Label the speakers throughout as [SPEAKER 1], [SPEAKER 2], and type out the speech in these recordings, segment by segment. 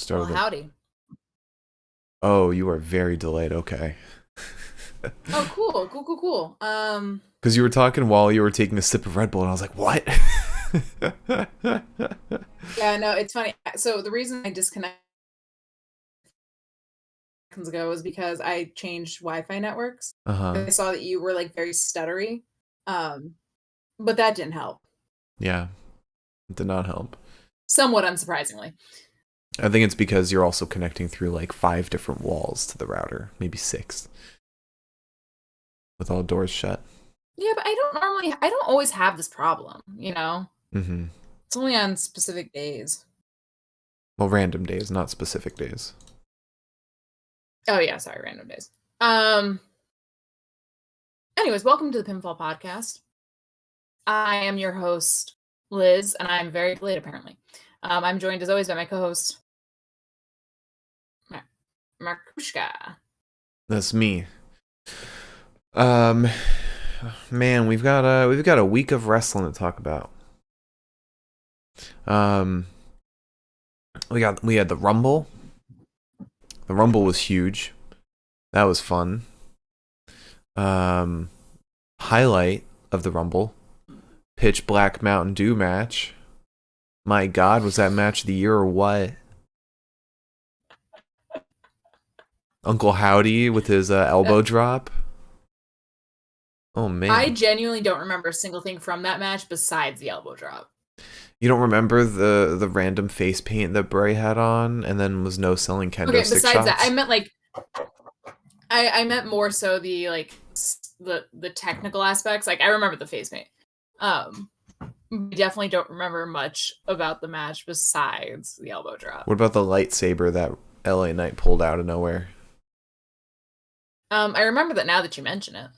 [SPEAKER 1] Well,
[SPEAKER 2] Started.
[SPEAKER 1] howdy.
[SPEAKER 2] Oh, you are very delayed. Okay.
[SPEAKER 1] Oh, cool, cool, cool, cool.
[SPEAKER 2] Because you were talking while you were taking a sip of Red Bull, and I was like, "What?"
[SPEAKER 1] Yeah, no, it's funny. So the reason I disconnected ago was because I changed Wi-Fi networks.
[SPEAKER 2] Uh huh.
[SPEAKER 1] I saw that you were like very stuttery, um, but that didn't help.
[SPEAKER 2] Yeah, it did not help.
[SPEAKER 1] Somewhat unsurprisingly.
[SPEAKER 2] I think it's because you're also connecting through like 5 different walls to the router, maybe 6, with all doors shut.
[SPEAKER 1] Yeah, but I don't always have this problem, you know?
[SPEAKER 2] Mm-hmm.
[SPEAKER 1] It's only on specific days.
[SPEAKER 2] Well, random days, not specific days.
[SPEAKER 1] Oh yeah, sorry, random days. Um, anyways, welcome to the Pinfall Podcast. I am your host, Liz, and I'm very late apparently. I'm joined as always by my co-host, Markushka.
[SPEAKER 2] That's me. Um, man, we've got a week of wrestling to talk about. Um, we had the Rumble. The Rumble was huge. That was fun. Um, Highlight of the Rumble, Pitch Black Mountain Dew match. My God, was that match of the year or what? Uncle Howdy with his
[SPEAKER 1] Uh,
[SPEAKER 2] elbow drop. Oh
[SPEAKER 1] I
[SPEAKER 2] man,
[SPEAKER 1] genuinely don't remember a single thing from that match besides the elbow drop.
[SPEAKER 2] you don't remember the random face paint that Bray had on, and then was no selling kendo
[SPEAKER 1] Okay,
[SPEAKER 2] stick
[SPEAKER 1] besides that, I
[SPEAKER 2] shots?
[SPEAKER 1] meant like I meant more so the like the technical aspects. Like I remember the face paint. Um, I definitely don't remember much about the match besides the elbow drop.
[SPEAKER 2] What about the lightsaber that LA Knight pulled out of nowhere?
[SPEAKER 1] I remember that now that you mention it.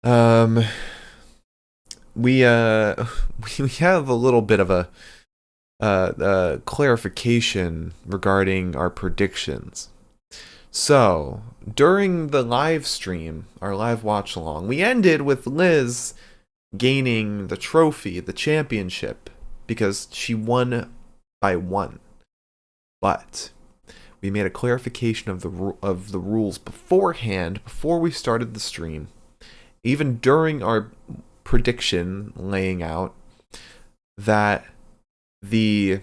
[SPEAKER 2] Um, we we have a little bit of a clarification regarding our predictions. So, during the live stream, our live watch along, we ended with Liz gaining the trophy, the championship, because she won by 1. But we made a clarification of the rules beforehand, before we started the stream, even during our prediction laying out, that the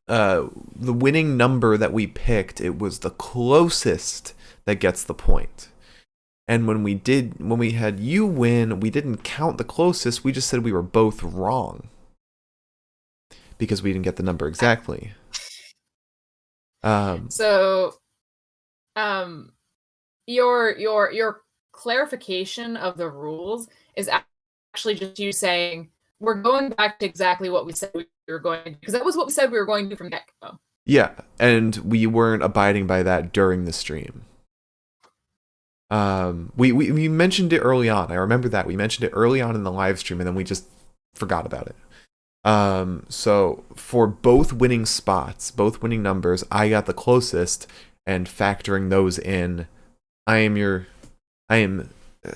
[SPEAKER 2] the winning number that we picked, it was the closest that gets the point. And when we had you win, we didn't count the closest. We just said we were both wrong because we didn't get the number exactly. Um,
[SPEAKER 1] So, um, your clarification of the rules is actually just you saying we're going back to exactly what we said we were going to do, because that was what we said we were going to do from get-go.
[SPEAKER 2] yeah, and we weren't abiding by that during the stream. We mentioned it early on. I remember that we mentioned it early on in the live stream, and then we just forgot about it. So for both winning spots, both winning numbers, I got the closest, and factoring those in, I am your, I am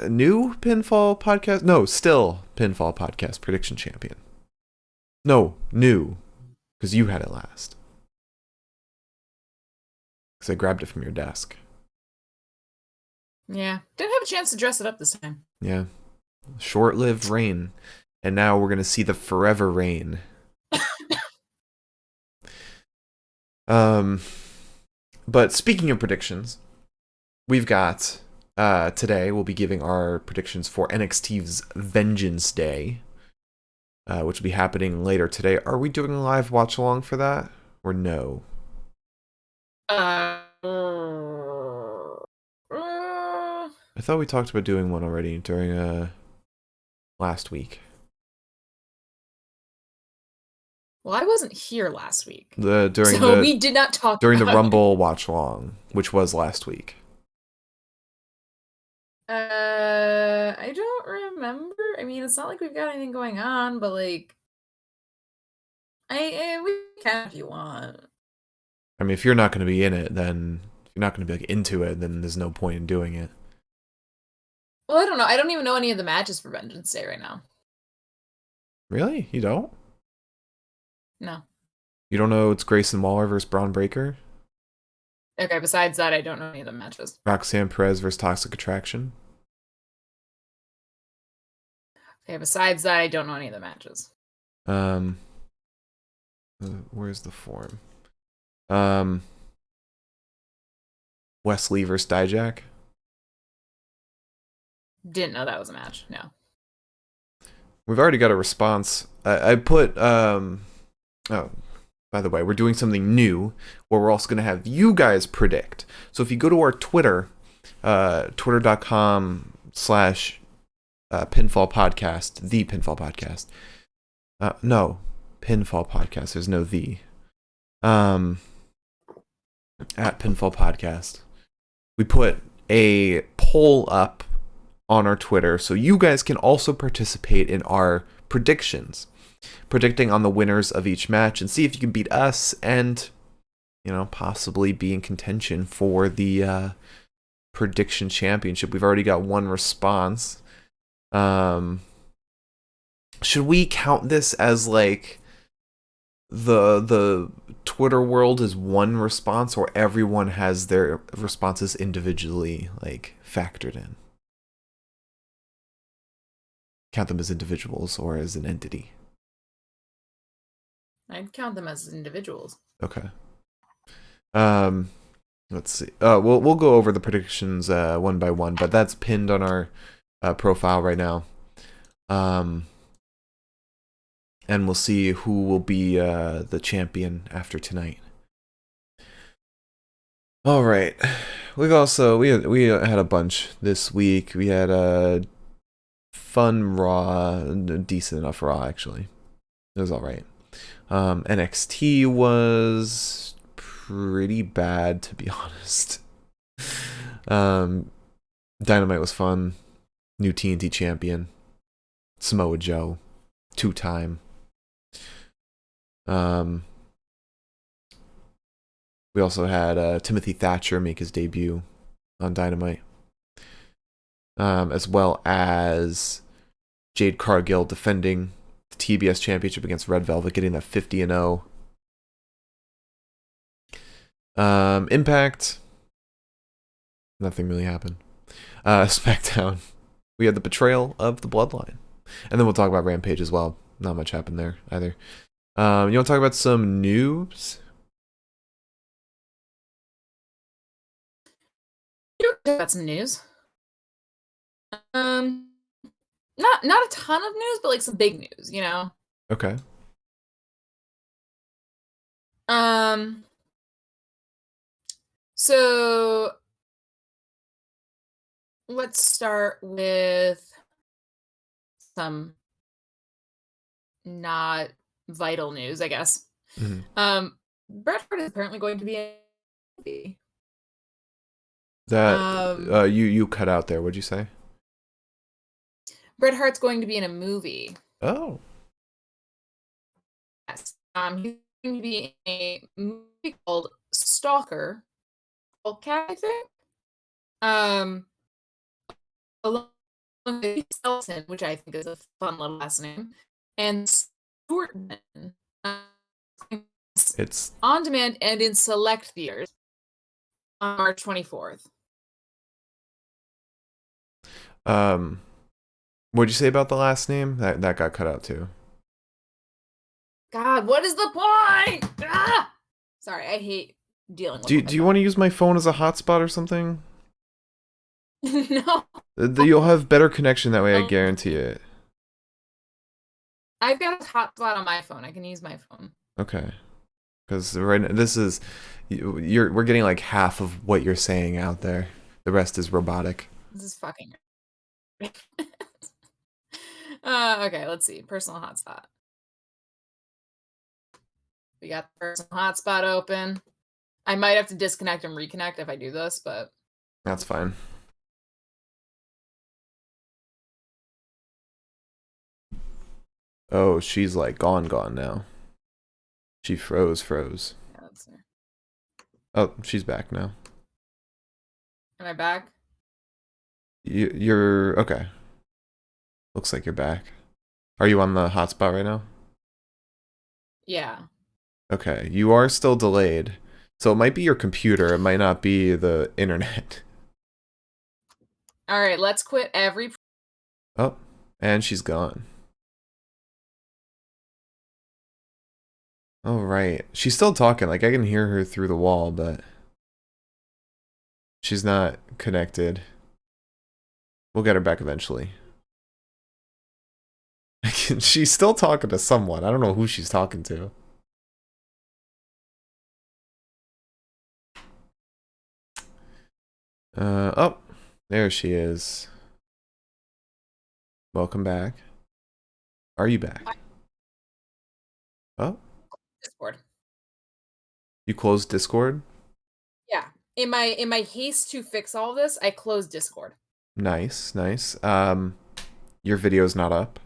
[SPEAKER 2] new pinfall podcast. No, still pinfall podcast prediction champion. No, new, because you had it last. Because I grabbed it from your desk.
[SPEAKER 1] Yeah, didn't have a chance to dress it up this time.
[SPEAKER 2] Yeah, short-lived reign, and now we're gonna see the forever reign. Um, but speaking of predictions, we've got today we'll be giving our predictions for NXT's Vengeance Day, which will be happening later today. Are we doing a live watch along for that, or no?
[SPEAKER 1] Uh,
[SPEAKER 2] I thought we talked about doing one already during last week.
[SPEAKER 1] well, I wasn't here last week,
[SPEAKER 2] The during
[SPEAKER 1] so
[SPEAKER 2] the
[SPEAKER 1] we did not talk
[SPEAKER 2] during the
[SPEAKER 1] about it.
[SPEAKER 2] Rumble watch along, which was last week.
[SPEAKER 1] I don't remember. I mean, it's not like we've got anything going on, but like, we can if you want.
[SPEAKER 2] I mean, if you're not going to be in it, then if you're not going to be like into it, then there's no point in doing it.
[SPEAKER 1] Well, I don't know. I don't even know any of the matches for Vengeance Day right now.
[SPEAKER 2] Really? You don't?
[SPEAKER 1] No.
[SPEAKER 2] You don't know it's Grayson Waller versus Braun Breaker?
[SPEAKER 1] Okay, besides that, I don't know any of the matches.
[SPEAKER 2] Roxanne Perez versus Toxic Attraction?
[SPEAKER 1] Okay, besides that, I don't know any of the matches.
[SPEAKER 2] Where's the form? Wesley versus Dijak?
[SPEAKER 1] Didn't know that was a match. No.
[SPEAKER 2] We've already got a response. I put, oh, by the way, we're doing something new where we're also going to have you guys predict. So if you go to our Twitter, twitter.com/pinfall podcast, the pinfall podcast. No, pinfall podcast. There's no the. At pinfall podcast. We put a poll up on our Twitter so you guys can also participate in our predicting on the winners of each match and see if you can beat us and, you know, possibly be in contention for the prediction championship. We've already got one response. Should we count this as like the Twitter world is one response, or everyone has their responses individually like factored in? Count them as individuals or as an entity?
[SPEAKER 1] I'd count them as individuals.
[SPEAKER 2] Okay. Let's see. We'll go over the predictions one by one, but that's pinned on our profile right now. And we'll see who will be the champion after tonight. All right. We had a bunch this week. We had a fun Raw, decent enough Raw actually. It was all right. NXT was pretty bad, to be honest. Dynamite was fun. New TNT champion, Samoa Joe, 2-time. We also had Timothy Thatcher make his debut on Dynamite, as well as Jade Cargill defending the TBS Championship against Red Velvet, getting that 50-0. Impact, nothing really happened. SmackDown, we had the betrayal of the Bloodline, and then we'll talk about Rampage as well. Not much happened there either. You want to talk about some news?
[SPEAKER 1] Got some news. Not a ton of news, but like some big news, you know.
[SPEAKER 2] Okay.
[SPEAKER 1] So let's start with some not vital news, I guess.
[SPEAKER 2] Mm-hmm.
[SPEAKER 1] Bret Hart is apparently going to be in a movie.
[SPEAKER 2] That you cut out there. What'd you say?
[SPEAKER 1] Bret Hart's going to be in a movie.
[SPEAKER 2] Oh.
[SPEAKER 1] Yes. He's going to be in a movie called Stalker. Okay, I think. Along with Skelton, which I think is a fun little last name, and Stewartman.
[SPEAKER 2] It's
[SPEAKER 1] on demand and in select theaters on March 24th.
[SPEAKER 2] What'd you say about the last name? That got cut out too.
[SPEAKER 1] God, what is the point? Ah! Sorry, I hate dealing with
[SPEAKER 2] Do you want to use my phone as a hotspot or something?
[SPEAKER 1] No.
[SPEAKER 2] You'll have better connection that way, I guarantee it.
[SPEAKER 1] I've got a hotspot on my phone. I can use my phone.
[SPEAKER 2] Okay. Because right now, we're getting like half of what you're saying out there. The rest is robotic.
[SPEAKER 1] This is fucking. Okay, let's see. Personal hotspot. We got the personal hotspot open. I might have to disconnect and reconnect if I do this, but
[SPEAKER 2] that's fine. Oh, she's like gone now. She froze.
[SPEAKER 1] Yeah, that's her.
[SPEAKER 2] Oh, she's back now.
[SPEAKER 1] Am I back?
[SPEAKER 2] You're okay. Looks like you're back. Are you on the hotspot right now?
[SPEAKER 1] Yeah.
[SPEAKER 2] Okay, you are still delayed. So it might be your computer, it might not be the internet.
[SPEAKER 1] All right, let's quit every.
[SPEAKER 2] Oh, and she's gone. Oh, right. She's still talking. Like, I can hear her through the wall, but she's not connected. We'll get her back eventually. She's still talking to someone. I don't know who she's talking to. Oh, there she is. Welcome back. Are you back? Oh,
[SPEAKER 1] Discord.
[SPEAKER 2] you closed Discord?
[SPEAKER 1] Yeah. In my haste to fix all this, I closed Discord.
[SPEAKER 2] Nice, nice. Your video's not up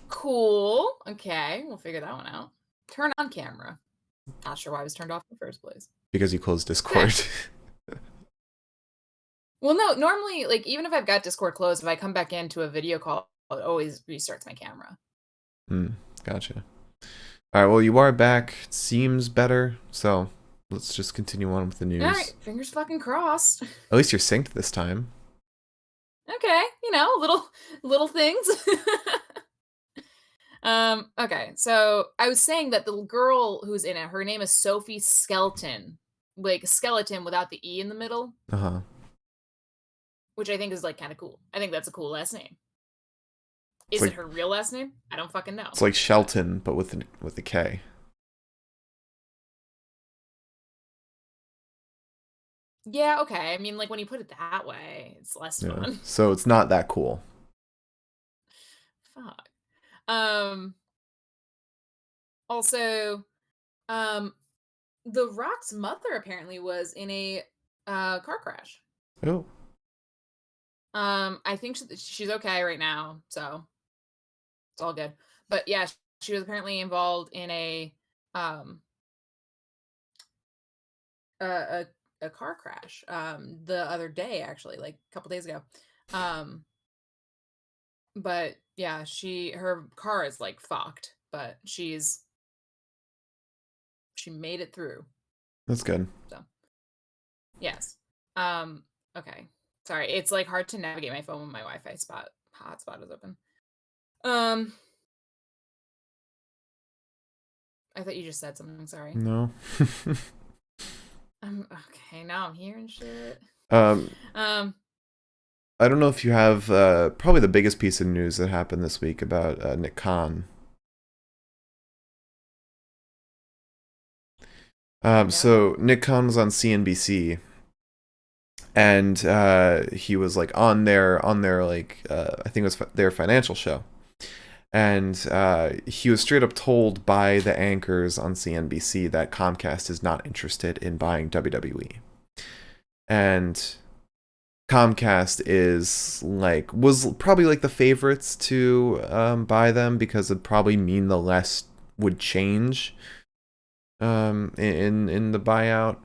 [SPEAKER 1] Cool. Okay, we'll figure that one out. Turn on camera. Not sure why it was turned off in the first place.
[SPEAKER 2] because you closed
[SPEAKER 1] Okay.
[SPEAKER 2] Discord.
[SPEAKER 1] Well, no, normally, like, even if I've got Discord closed, if I come back into a video call, it always restarts my camera.
[SPEAKER 2] Gotcha. All right, well, you are back. It seems better, so let's just continue on with the news.
[SPEAKER 1] All right, fingers fucking crossed.
[SPEAKER 2] At least you're synced this time.
[SPEAKER 1] Okay, little things. Okay, so I was saying that the girl who's in it, her name is Sophie Skelton, like skeleton without the E in the middle,
[SPEAKER 2] Uh-huh.
[SPEAKER 1] which I think is like kind of cool. I think that's a cool last name.
[SPEAKER 2] It's
[SPEAKER 1] Is
[SPEAKER 2] like
[SPEAKER 1] it her real last name? I don't fucking know.
[SPEAKER 2] it's like Shelton, but with a K.
[SPEAKER 1] Yeah, okay. I mean, like when you put it that way, it's less
[SPEAKER 2] Yeah.
[SPEAKER 1] fun.
[SPEAKER 2] So it's not that cool.
[SPEAKER 1] Fuck. Um. Also, um, The Rock's mother apparently was in a car crash.
[SPEAKER 2] Oh.
[SPEAKER 1] I think she's okay right now, so it's all good. But yeah, she was apparently involved in um a a car crash the other day, actually, like a couple days ago. Um but yeah, her car is like fucked, but she made it through.
[SPEAKER 2] That's good.
[SPEAKER 1] So, yes. Okay. Sorry, it's like hard to navigate my phone when my Wi-Fi hotspot is open. Um I thought you just said something, sorry.
[SPEAKER 2] No.
[SPEAKER 1] Okay, now I'm hearing shit.
[SPEAKER 2] um
[SPEAKER 1] Um
[SPEAKER 2] I don't know if you have probably the biggest piece of news that happened this week about Nick Khan.
[SPEAKER 1] no.
[SPEAKER 2] So Nick Khan was on CNBC, and he was like on their like I think it was their financial show, and he was straight up told by the anchors on CNBC that Comcast is not interested in buying WWE, and Comcast was probably like the favorites to buy them because it'd probably mean the less would change in the buyout.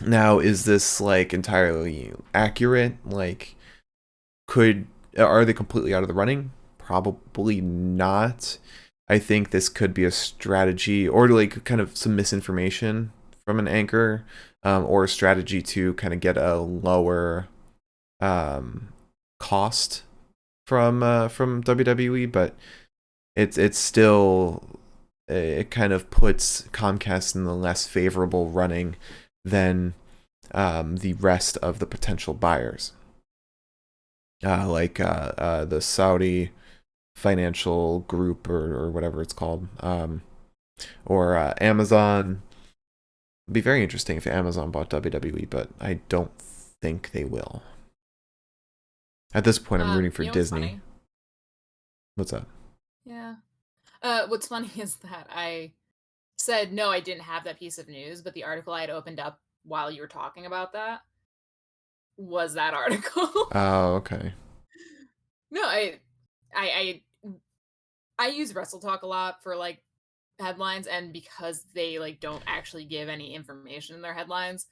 [SPEAKER 2] Now, is this like entirely accurate? Like, are they completely out of the running? Probably not. I think this could be a strategy or like kind of some misinformation from an anchor, or a strategy to kind of get a lower cost from WWE, but it's still, it kind of puts Comcast in the less favorable running than the rest of the potential buyers, like the Saudi financial group or whatever it's called, or Amazon. It'd be very interesting if Amazon bought WWE, but I don't think they will. At this point, I'm rooting for
[SPEAKER 1] what's
[SPEAKER 2] Disney.
[SPEAKER 1] funny?
[SPEAKER 2] What's up?
[SPEAKER 1] Yeah. What's funny is that I said no, I didn't have that piece of news, but the article I had opened up while you were talking about that was that article.
[SPEAKER 2] Oh, okay.
[SPEAKER 1] No, I I use WrestleTalk a lot for like headlines, and because they like don't actually give any information in their headlines,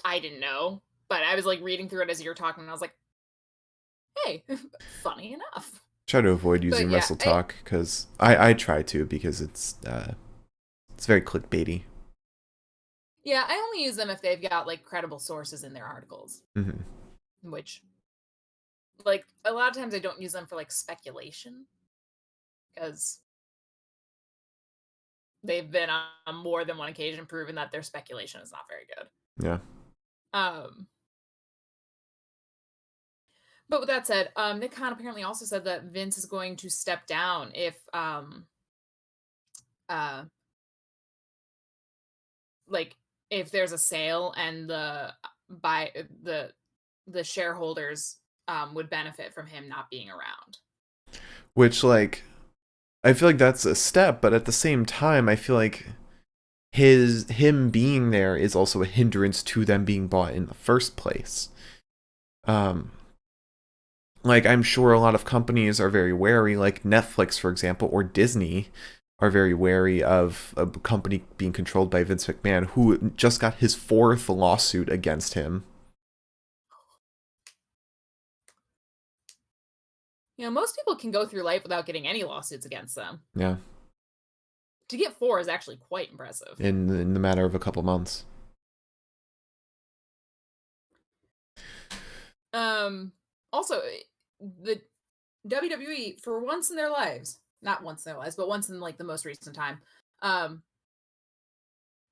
[SPEAKER 1] I didn't know. But I was like reading through it as you were talking, and I was like, "Hey, funny enough."
[SPEAKER 2] Try to avoid using
[SPEAKER 1] But yeah,
[SPEAKER 2] Wrestle Talk because I try to because it's very clickbaity.
[SPEAKER 1] yeah, I only use them if they've got like credible sources in their articles,
[SPEAKER 2] Hmm.
[SPEAKER 1] which like a lot of times I don't use them for like speculation because they've been on more than one occasion proven that their speculation is not very good.
[SPEAKER 2] Yeah.
[SPEAKER 1] Um, but with that said, Nick Khan apparently also said that Vince is going to step down if uh like if there's a sale and by the shareholders would benefit from him not being around.
[SPEAKER 2] Which like I feel like that's a step, but at the same time, I feel like him being there is also a hindrance to them being bought in the first place. Um, like I'm sure a lot of companies are very wary, like Netflix, for example, or Disney, are very wary of a company being controlled by Vince McMahon, who just got his fourth lawsuit against him.
[SPEAKER 1] Most people can go through life without getting any lawsuits against them.
[SPEAKER 2] Yeah,
[SPEAKER 1] To get 4 is actually quite impressive.
[SPEAKER 2] in the matter of a couple months.
[SPEAKER 1] Also, the WWE for once in their lives, not once in their lives, but once in like the most recent time, um,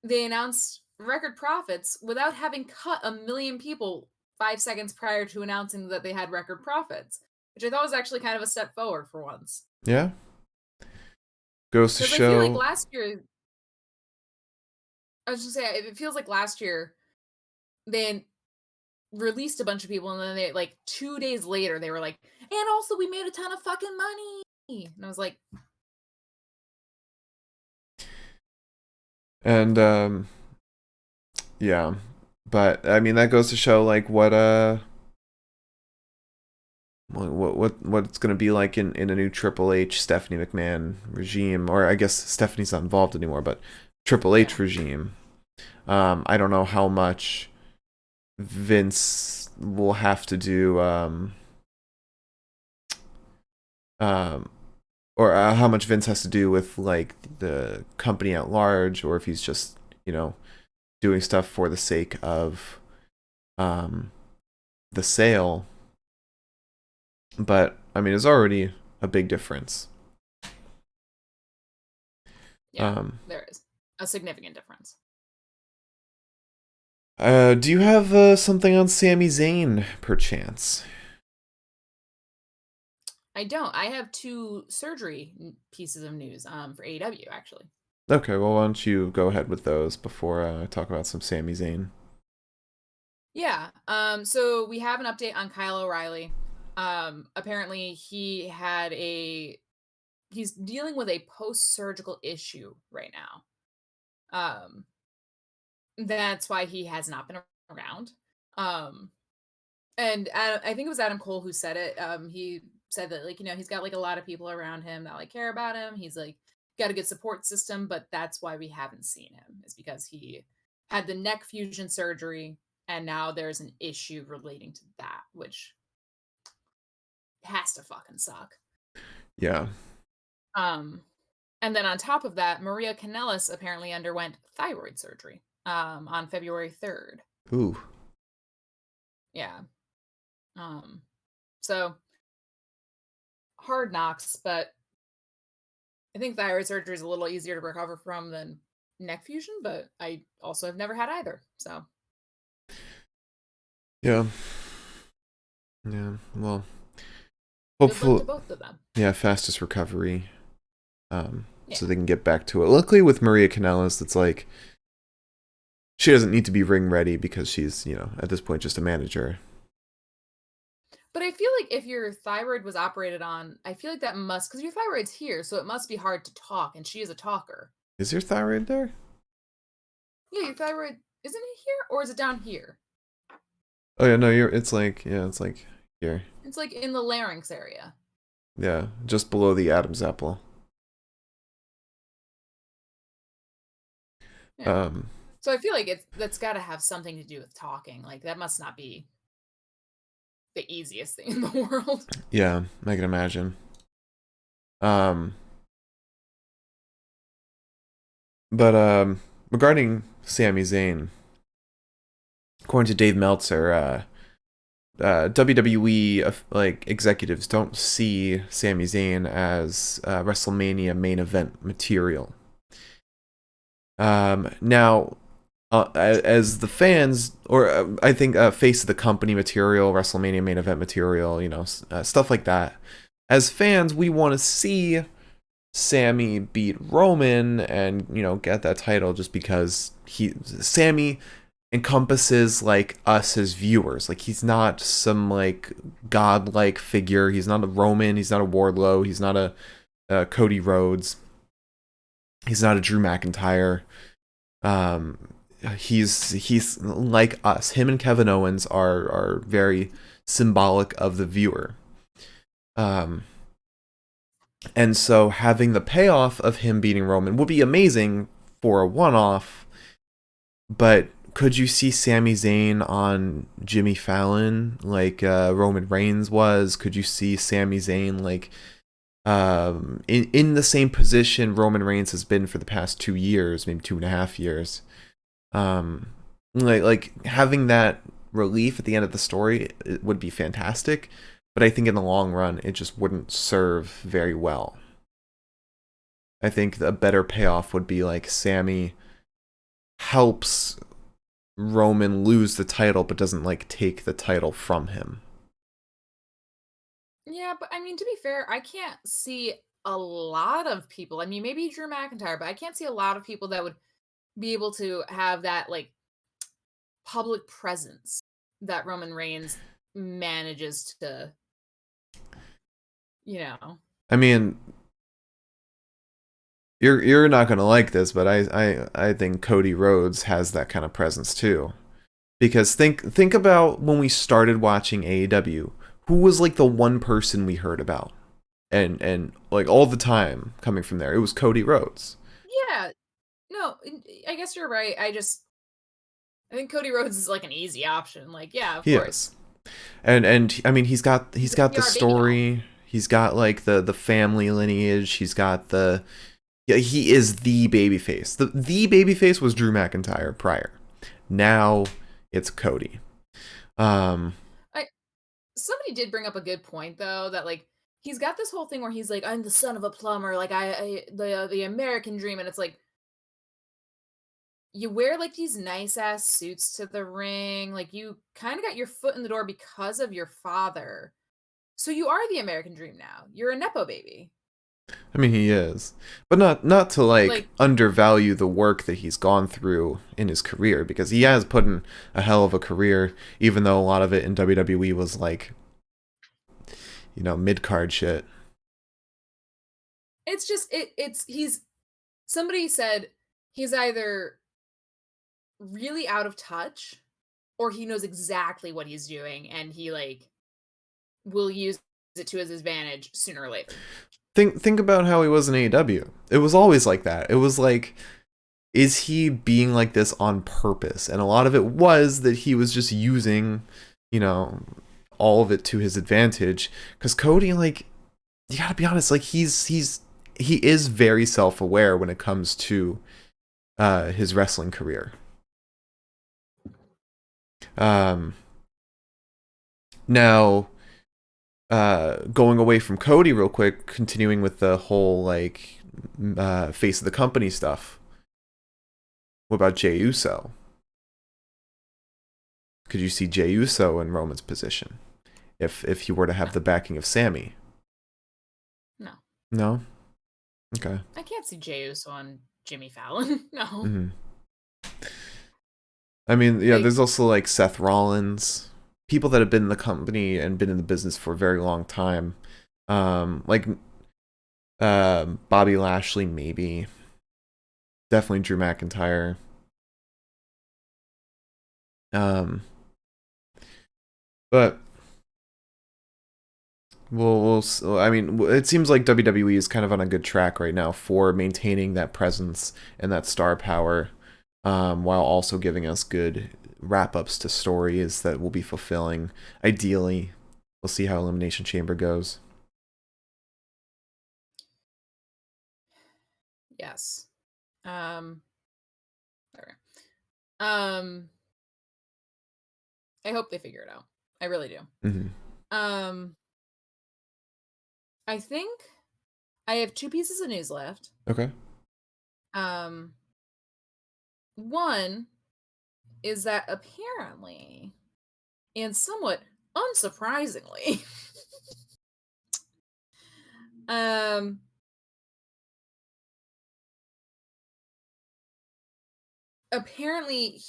[SPEAKER 1] they announced record profits without having cut a million people 5 seconds prior to announcing that they had record profits, which I thought was actually kind of a step forward for once.
[SPEAKER 2] Yeah, goes to
[SPEAKER 1] Because I feel like
[SPEAKER 2] show.
[SPEAKER 1] last year, I was just say it feels like last year they released a bunch of people and then they like 2 days later they were like, and also we made a ton of fucking money. And I was like,
[SPEAKER 2] And yeah, but I mean that goes to show like what it's gonna be like in a new Triple H Stephanie McMahon regime, or I guess Stephanie's not involved anymore, but Triple
[SPEAKER 1] yeah.
[SPEAKER 2] H regime. I don't know how much Vince will have to do um or how much Vince has to do with like the company at large, or if he's just doing stuff for the sake of um the sale. But I mean, it's already a big difference.
[SPEAKER 1] Yeah, there is a significant difference.
[SPEAKER 2] Do you have something on Sami Zayn, perchance?
[SPEAKER 1] I don't. I have 2 surgery pieces of news for AEW actually.
[SPEAKER 2] Okay, well, why don't you go ahead with those before I talk about some Sami Zayn?
[SPEAKER 1] Yeah. So we have an update on Kyle O'Reilly. Apparently he's dealing with a post-surgical issue right now. Um, that's why he has not been around. Um, and I think it was Adam Cole who said it. He said that like, he's got like a lot of people around him that like care about him. He's like got a good support system, but that's why we haven't seen him is because he had the neck fusion surgery and now there's an issue relating to that, which has to fucking suck.
[SPEAKER 2] Yeah.
[SPEAKER 1] Um, and then on top of that, Maria Kanellis apparently underwent thyroid surgery on February 3rd.
[SPEAKER 2] Ooh.
[SPEAKER 1] Yeah. Um, so hard knocks, but I think thyroid surgery is a little easier to recover from than neck fusion, but I also have never had either. So
[SPEAKER 2] Yeah. Yeah. Well,
[SPEAKER 1] good luck to
[SPEAKER 2] hopefully,
[SPEAKER 1] both of them.
[SPEAKER 2] yeah, fastest recovery.
[SPEAKER 1] Yeah.
[SPEAKER 2] So they can get back to it. Luckily, with Maria Kanellis, it's like she doesn't need to be ring ready because she's, at this point just a manager.
[SPEAKER 1] But I feel like if your thyroid was operated on, I feel like that must, because your thyroid's here, so it must be hard to talk, and she is a talker.
[SPEAKER 2] Is your thyroid there?
[SPEAKER 1] Yeah, your thyroid, isn't it here? Or is it down here?
[SPEAKER 2] Oh yeah, no, it's like here.
[SPEAKER 1] It's like in the larynx area.
[SPEAKER 2] Yeah, just below the Adam's apple.
[SPEAKER 1] Yeah.
[SPEAKER 2] Um,
[SPEAKER 1] So I feel like that's got to have something to do with talking. Like that must not be the easiest thing in the world.
[SPEAKER 2] yeah, I can imagine. Um, but regarding Sami Zayn, according to Dave Meltzer, WWE like executives don't see Sami Zayn as WrestleMania main event material. Now, as the fans, or I think face of the company material, WrestleMania main event material, stuff like that. As fans, we want to see Sami beat Roman and get that title just because Sami encompasses like us as viewers. Like he's not some like godlike figure. He's not a Roman. He's not a Wardlow. He's not a Cody Rhodes. He's not a Drew McIntyre. Um, he's like us. Him and Kevin Owens are very symbolic of the viewer. And so having the payoff of him beating Roman would be amazing for a one-off, but could you see Sami Zayn on Jimmy Fallon like Roman Reigns was? Could you see Sami Zayn like in the same position Roman Reigns has been for the past 2 years, maybe 2.5 years? Like having that relief at the end of the story, it would be fantastic, but I think in the long run it just wouldn't serve very well. I think a better payoff would be like Sami helps Roman lose the title but doesn't like take the title from him.
[SPEAKER 1] Yeah, but I mean, to be fair, I can't see a lot of people. I mean, maybe Drew McIntyre, but I can't see a lot of people that would be able to have that like public presence that Roman Reigns manages to, you know.
[SPEAKER 2] I mean, you're not gonna like this, but I think Cody Rhodes has that kind of presence too. Because think about when we started watching AEW, who was like the one person we heard about, and like all the time coming from there, it was Cody Rhodes.
[SPEAKER 1] Yeah, no, I guess you're right. I think Cody Rhodes is like an easy option. Like, yeah, of
[SPEAKER 2] He
[SPEAKER 1] course.
[SPEAKER 2] is, and I mean he's got the
[SPEAKER 1] PR baby doll.
[SPEAKER 2] story. He's got like the family lineage. He's got the yeah. He is the babyface. The babyface was Drew McIntyre prior. Now it's Cody. Um,
[SPEAKER 1] Somebody did bring up a good point though, that like he's got this whole thing where he's like, I'm the son of a plumber, like the American dream, and it's like you wear like these nice ass suits to the ring, like you kind of got your foot in the door because of your father. So you are the American dream now. You're a nepo baby.
[SPEAKER 2] I mean, he is, but not to like
[SPEAKER 1] Like,
[SPEAKER 2] undervalue the work that he's gone through in his career, because he has put in a hell of a career, even though a lot of it in WWE was like, mid card shit.
[SPEAKER 1] it's just it's he's somebody said he's either really out of touch or he knows exactly what he's doing and he like will use it to his advantage sooner or later.
[SPEAKER 2] Think about how he was in AEW. It was always like that. It was like, is he being like this on purpose? And a lot of it was that he was just using, all of it to his advantage. Because Cody, like, you gotta be honest, like he is very self-aware when it comes to his wrestling career. Now, going away from Cody real quick, continuing with the whole like face of the company stuff. What about Jey Uso? Could you see Jey Uso in Roman's position if you were to have the backing of Sami?
[SPEAKER 1] No.
[SPEAKER 2] No. Okay.
[SPEAKER 1] I can't see Jey Uso on Jimmy Fallon. No.
[SPEAKER 2] Mm-hmm. I mean, yeah, there's also like Seth Rollins, people that have been in the company and been in the business for a very long time. Like Bobby Lashley, maybe. Definitely Drew McIntyre. But I mean, it seems like WWE is kind of on a good track right now for maintaining that presence and that star power, while also giving us good wrap-ups to stories that will be fulfilling. Ideally, we'll see how Elimination Chamber goes.
[SPEAKER 1] Yes. Sorry. Um, I hope they figure it out. I really do.
[SPEAKER 2] Mm-hmm.
[SPEAKER 1] Um, I think I have 2 pieces of news left.
[SPEAKER 2] Okay.
[SPEAKER 1] Um, one is that apparently, and somewhat unsurprisingly, um, apparently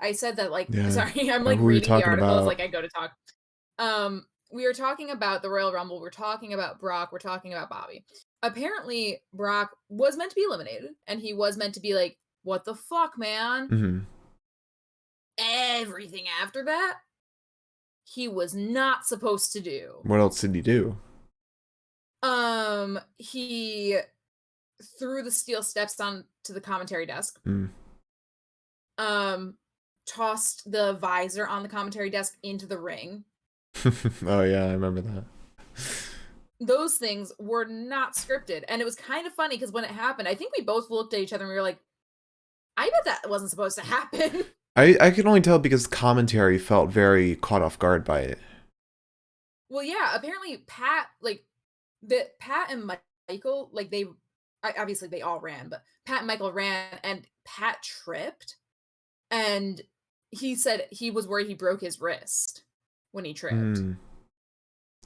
[SPEAKER 1] I said that like
[SPEAKER 2] Yeah.
[SPEAKER 1] sorry, I'm like
[SPEAKER 2] Who are you
[SPEAKER 1] reading the
[SPEAKER 2] talking
[SPEAKER 1] articles
[SPEAKER 2] about?
[SPEAKER 1] like I go to talk. We are talking about the Royal Rumble, we're talking about Brock, we're talking about Bobby. Apparently, Brock was meant to be eliminated, and he was meant to be like, what the fuck, man?
[SPEAKER 2] Mm-hmm.
[SPEAKER 1] Everything after that, he was not supposed to do.
[SPEAKER 2] What else did he do?
[SPEAKER 1] He threw the steel steps onto the commentary desk.
[SPEAKER 2] Mm.
[SPEAKER 1] Tossed the visor on the commentary desk into the ring.
[SPEAKER 2] Oh yeah, I remember that.
[SPEAKER 1] Those things were not scripted, and it was kind of funny because when it happened, I think we both looked at each other and we were like, I bet that wasn't supposed to happen.
[SPEAKER 2] I can only tell because commentary felt very caught off guard by it.
[SPEAKER 1] Well, yeah, apparently Pat and Michael, like obviously they all ran, but Pat and Michael ran, and Pat tripped, and he said he was worried he broke his wrist when he tripped.
[SPEAKER 2] Mm.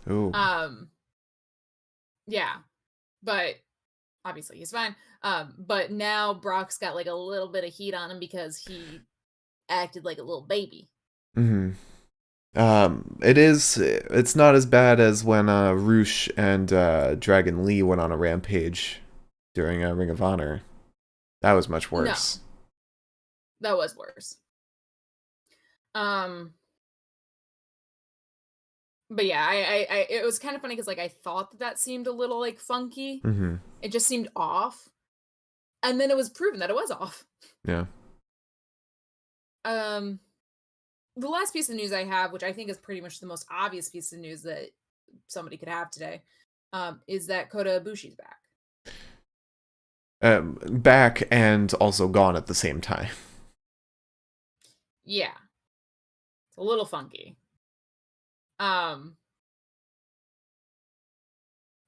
[SPEAKER 2] Oh.
[SPEAKER 1] Yeah, but obviously he's fine. But now Brock's got like a little bit of heat on him because he acted like a little baby.
[SPEAKER 2] Mm-hmm. It's not as bad as when Roosh and Dragon Lee went on a rampage during Ring of Honor. That was much worse.
[SPEAKER 1] No, that was worse. But yeah, I it was kind of funny because like I thought that seemed a little like funky.
[SPEAKER 2] Mm-hmm.
[SPEAKER 1] It just seemed off, and then it was proven that it was off.
[SPEAKER 2] Yeah.
[SPEAKER 1] The last piece of news I have, which I think is pretty much the most obvious piece of news that somebody could have today, is that Kota Ibushi's back.
[SPEAKER 2] Back and also gone at the same time.
[SPEAKER 1] Yeah, it's a little funky.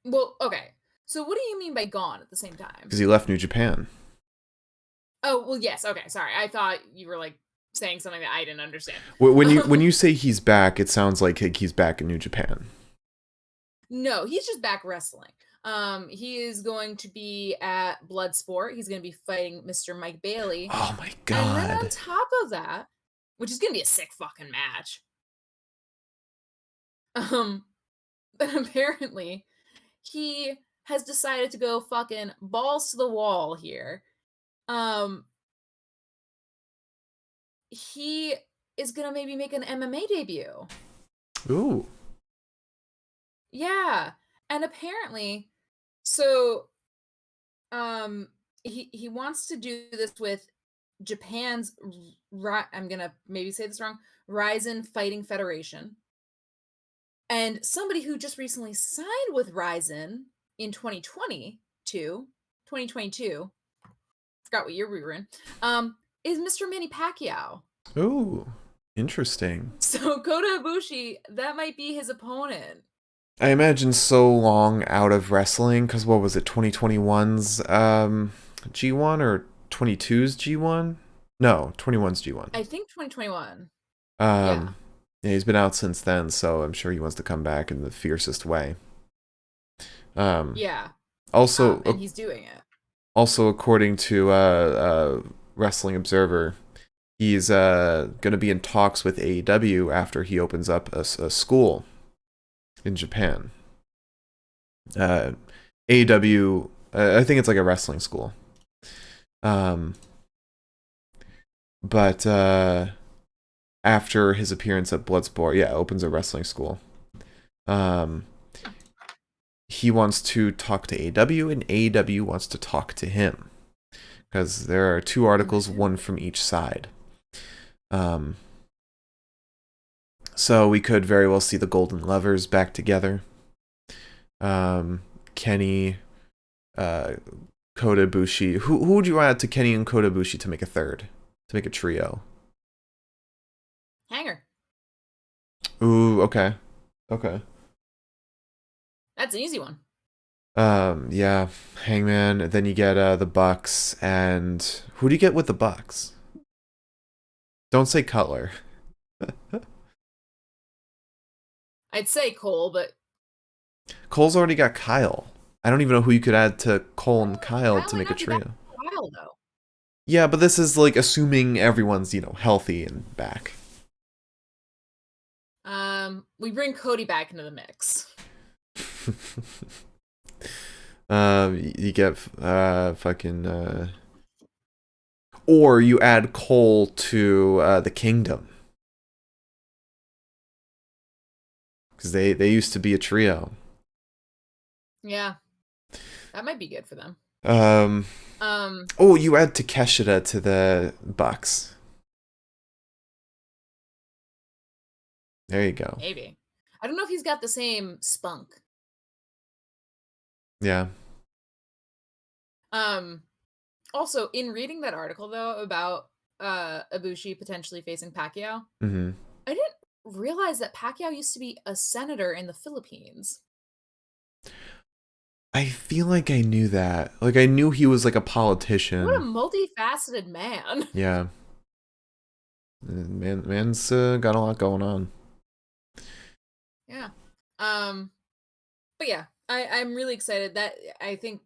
[SPEAKER 1] Well, okay. So what do you mean by gone at the same time?
[SPEAKER 2] Because he left New Japan.
[SPEAKER 1] Oh, well, yes. Okay, sorry. I thought you were like saying something that I didn't understand.
[SPEAKER 2] When you say he's back, it sounds like he's back in New Japan.
[SPEAKER 1] No, he's just back wrestling. He is going to be at Bloodsport. He's going to be fighting Mr. Mike Bailey.
[SPEAKER 2] Oh my god!
[SPEAKER 1] And then on top of that, which is going to be a sick fucking match. But apparently, he has decided to go fucking balls to the wall here. He is gonna maybe make an MMA debut.
[SPEAKER 2] Ooh.
[SPEAKER 1] Yeah, and apparently, so he wants to do this with Japan's I'm gonna maybe say this wrong, Rizin Fighting Federation, and somebody who just recently signed with Rizin in 2022, forgot what year we were in, is Mr. Manny Pacquiao.
[SPEAKER 2] Ooh. Interesting.
[SPEAKER 1] So Kota Ibushi, that might be his opponent.
[SPEAKER 2] I imagine so long out of wrestling, because what was it, 2021's G1 or 22's G1? No, 21's G1.
[SPEAKER 1] I think 2021.
[SPEAKER 2] Yeah, he's been out since then, so I'm sure he wants to come back in the fiercest way.
[SPEAKER 1] Yeah.
[SPEAKER 2] Also,
[SPEAKER 1] and he's doing it.
[SPEAKER 2] Also, according to Wrestling Observer, he's going to be in talks with AEW after he opens up a school in Japan. AEW, I think it's like a wrestling school. But after his appearance at Bloodsport, opens a wrestling school. He wants to talk to AEW, and AEW wants to talk to him. Because there are 2 articles, one from each side. So we could very well see the Golden Lovers back together. Kenny, uh, Kota Ibushi. Who would you add to Kenny and Kota Ibushi to make a third, to make a trio?
[SPEAKER 1] Hanger.
[SPEAKER 2] Ooh, okay, okay.
[SPEAKER 1] That's an easy one.
[SPEAKER 2] Yeah, Hangman. Then you get the Bucks, and who do you get with the Bucks? Don't say Cutler.
[SPEAKER 1] I'd say Cole, but
[SPEAKER 2] Cole's already got Kyle. I don't even know who you could add to Cole and Kyle
[SPEAKER 1] Kyle
[SPEAKER 2] to
[SPEAKER 1] might
[SPEAKER 2] make a
[SPEAKER 1] not be back
[SPEAKER 2] trio.
[SPEAKER 1] for a while though.
[SPEAKER 2] Yeah, but this is like assuming everyone's, healthy and back.
[SPEAKER 1] We bring Cody back into the mix.
[SPEAKER 2] You get fucking or you add Cole to the Kingdom, because they used to be a trio.
[SPEAKER 1] Yeah, that might be good for them.
[SPEAKER 2] Oh, you add Takeshita to the Bucks. There you go.
[SPEAKER 1] Maybe. I don't know if he's got the same spunk.
[SPEAKER 2] Yeah.
[SPEAKER 1] Also, in reading that article though about Ibushi potentially facing Pacquiao,
[SPEAKER 2] Mm-hmm.
[SPEAKER 1] I didn't realize that Pacquiao used to be a senator in the Philippines.
[SPEAKER 2] I feel like I knew that. Like, I knew he was like a politician.
[SPEAKER 1] What a multifaceted man.
[SPEAKER 2] Yeah. Man's got a lot going on.
[SPEAKER 1] Yeah. But yeah, I'm really excited that I think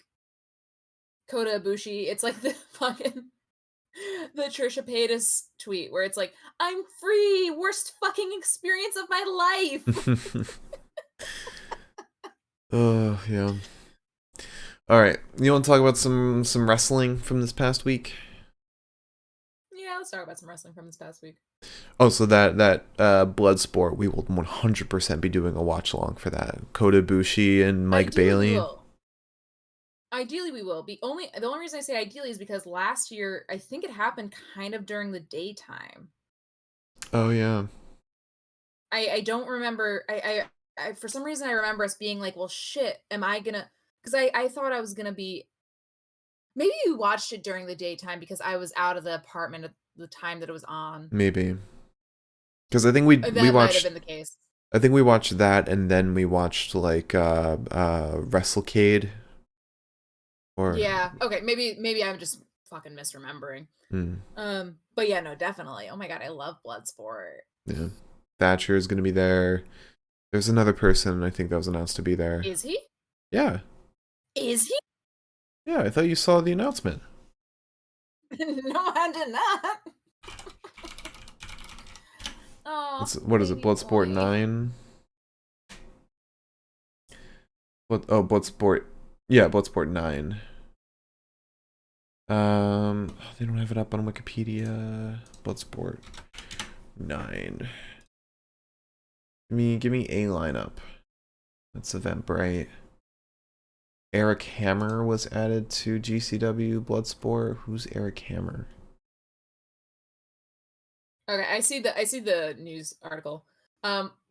[SPEAKER 1] Kota Ibushi, it's like the fucking the Trisha Paytas tweet where it's like, I'm free, worst fucking experience of my life.
[SPEAKER 2] Oh, yeah. All right. You want to talk about some wrestling from this past week?
[SPEAKER 1] Yeah, let's talk about some wrestling from this past week.
[SPEAKER 2] Oh, so that blood sport, we will 100% be doing a watch along for that. Kota Ibushi and Mike Bailey.
[SPEAKER 1] Ideally, we will. The only reason I say ideally is because last year I think it happened kind of during the daytime.
[SPEAKER 2] Oh yeah.
[SPEAKER 1] I don't remember. I for some reason I remember us being like, well, shit, am I gonna? Because I thought I was gonna be. Maybe you watched it during the daytime because I was out of the apartment at the time that it was on.
[SPEAKER 2] Maybe. Because I think we
[SPEAKER 1] That might have
[SPEAKER 2] watched.
[SPEAKER 1] been the case.
[SPEAKER 2] I think we watched that, and then we watched like WrestleCade. Or
[SPEAKER 1] Yeah. Okay. Maybe I'm just fucking misremembering. But yeah, no, definitely. Oh my god, I love Bloodsport.
[SPEAKER 2] Yeah. Thatcher is gonna be there. There's another person I think that was announced to be there.
[SPEAKER 1] Is he?
[SPEAKER 2] Yeah.
[SPEAKER 1] Is he?
[SPEAKER 2] Yeah, I thought you saw the announcement.
[SPEAKER 1] No, I did not. Oh,
[SPEAKER 2] What is it? Bloodsport 9? Bloodsport. Yeah, Bloodsport 9. They don't have it up on Wikipedia. Bloodsport 9. Give me a lineup. That's Eventbrite. Eric Hammer was added to GCW Bloodsport. Who's Eric Hammer?
[SPEAKER 1] Okay, I see the news article.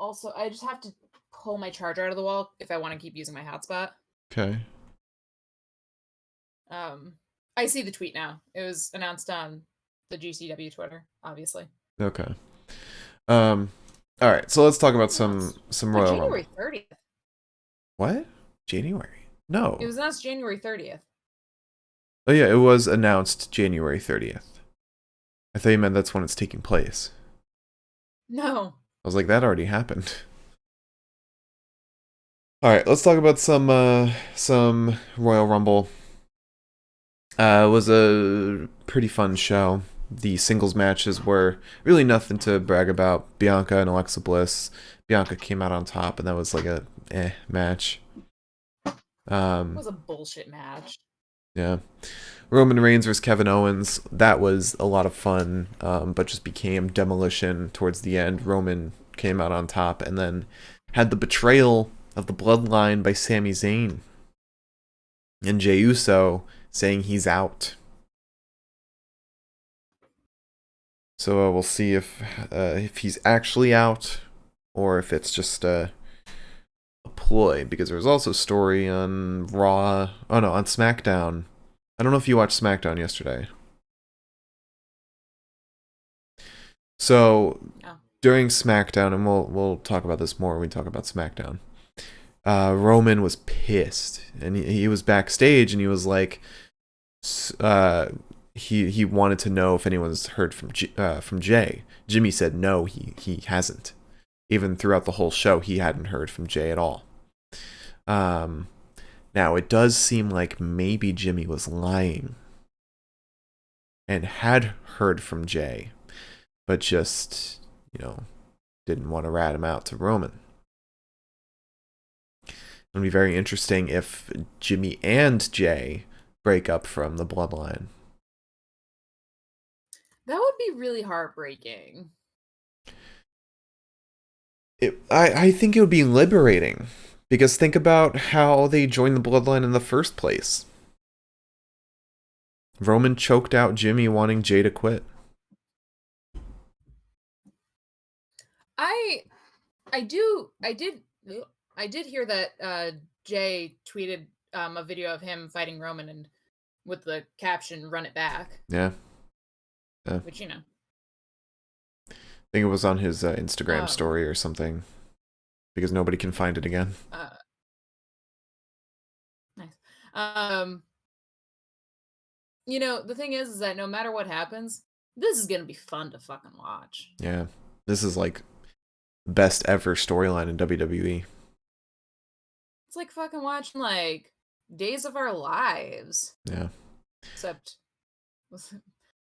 [SPEAKER 1] Also, I just have to pull my charger out of the wall if I want to keep using my hotspot.
[SPEAKER 2] Okay.
[SPEAKER 1] I see the tweet now. It was announced on the GCW Twitter, obviously.
[SPEAKER 2] Okay. All right. So let's talk about some Royal
[SPEAKER 1] January
[SPEAKER 2] Rumble.
[SPEAKER 1] 30th.
[SPEAKER 2] What? January? No.
[SPEAKER 1] It was announced January 30th.
[SPEAKER 2] Oh yeah, it was announced January 30th. I thought you meant that's when it's taking place.
[SPEAKER 1] No.
[SPEAKER 2] I was like, that already happened. All right, let's talk about some Royal Rumble. It was a pretty fun show. The singles matches were really nothing to brag about. Bianca and Alexa Bliss. Bianca came out on top, and that was like a match.
[SPEAKER 1] It was a bullshit match.
[SPEAKER 2] Yeah. Roman Reigns versus Kevin Owens. That was a lot of fun, but just became demolition towards the end. Roman came out on top, and then had the betrayal of the Bloodline by Sami Zayn and Jey Uso saying he's out. So we'll see if he's actually out, or if it's just a ploy, because there was also a story on Raw. Oh no, on SmackDown. I don't know if you watched SmackDown yesterday. So during SmackDown, and we'll talk about this more when we talk about SmackDown. Roman was pissed, and he was backstage, and he was like, he wanted to know if anyone's heard from Jay. Jimmy said no, he hasn't. Even throughout the whole show, he hadn't heard from Jay at all. Now it does seem like maybe Jimmy was lying and had heard from Jay, but just, didn't want to rat him out to Roman. It'll be very interesting if Jimmy and Jay break up from the Bloodline.
[SPEAKER 1] That would be really heartbreaking.
[SPEAKER 2] I think it would be liberating, because think about how they joined the Bloodline in the first place. Roman choked out Jimmy wanting Jay to quit.
[SPEAKER 1] I did hear that Jay tweeted a video of him fighting Roman and with the caption "Run it back."
[SPEAKER 2] Yeah.
[SPEAKER 1] Which,
[SPEAKER 2] I think it was on his Instagram story or something, because nobody can find it again.
[SPEAKER 1] Nice. The thing is that no matter what happens, this is gonna be fun to fucking watch.
[SPEAKER 2] Yeah, this is like best ever storyline in WWE.
[SPEAKER 1] It's like fucking watching like Days of Our Lives.
[SPEAKER 2] Yeah.
[SPEAKER 1] Except with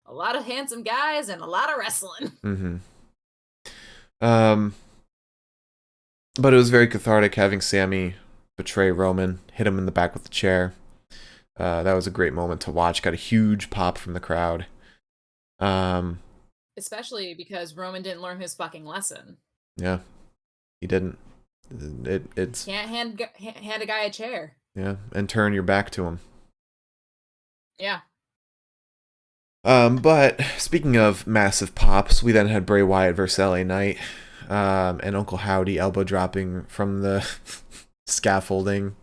[SPEAKER 1] a lot of handsome guys and a lot of wrestling.
[SPEAKER 2] Mm-hmm. But it was very cathartic having Sami betray Roman, hit him in the back with the chair. That was a great moment to watch. Got a huge pop from the crowd.
[SPEAKER 1] Especially because Roman didn't learn his fucking lesson.
[SPEAKER 2] Yeah, he didn't. It's
[SPEAKER 1] can't hand a guy a chair.
[SPEAKER 2] Yeah, and turn your back to him.
[SPEAKER 1] Yeah.
[SPEAKER 2] But speaking of massive pops, we then had Bray Wyatt versus LA Knight, and Uncle Howdy elbow dropping from the scaffolding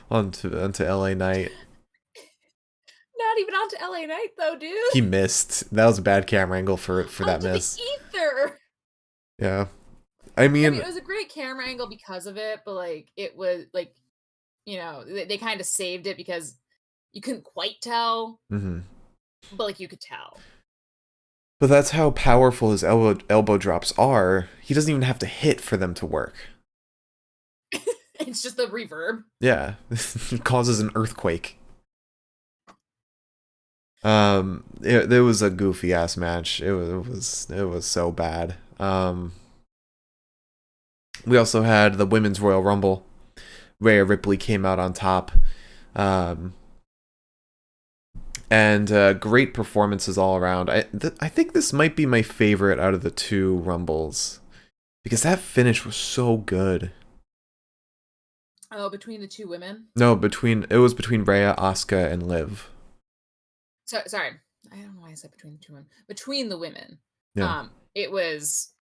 [SPEAKER 2] onto LA Knight.
[SPEAKER 1] Not even onto LA Knight though, dude.
[SPEAKER 2] He missed. That was a bad camera angle for that miss.
[SPEAKER 1] The ether.
[SPEAKER 2] Yeah. I mean,
[SPEAKER 1] it was a great camera angle because of it, but like it was like, they kind of saved it because you couldn't quite tell.
[SPEAKER 2] Mm-hmm.
[SPEAKER 1] But like you could tell.
[SPEAKER 2] But that's how powerful his elbow drops are. He doesn't even have to hit for them to work.
[SPEAKER 1] It's just the reverb.
[SPEAKER 2] Yeah. It causes an earthquake. It was a goofy ass match. It was so bad. We also had the Women's Royal Rumble. Rhea Ripley came out on top. And great performances all around. I think this might be my favorite out of the two Rumbles, because that finish was so good.
[SPEAKER 1] Oh, between the two women?
[SPEAKER 2] No, it was between Rhea, Asuka, and Liv.
[SPEAKER 1] Sorry, I don't know why I said between the two women. Between the women,
[SPEAKER 2] yeah.
[SPEAKER 1] It was.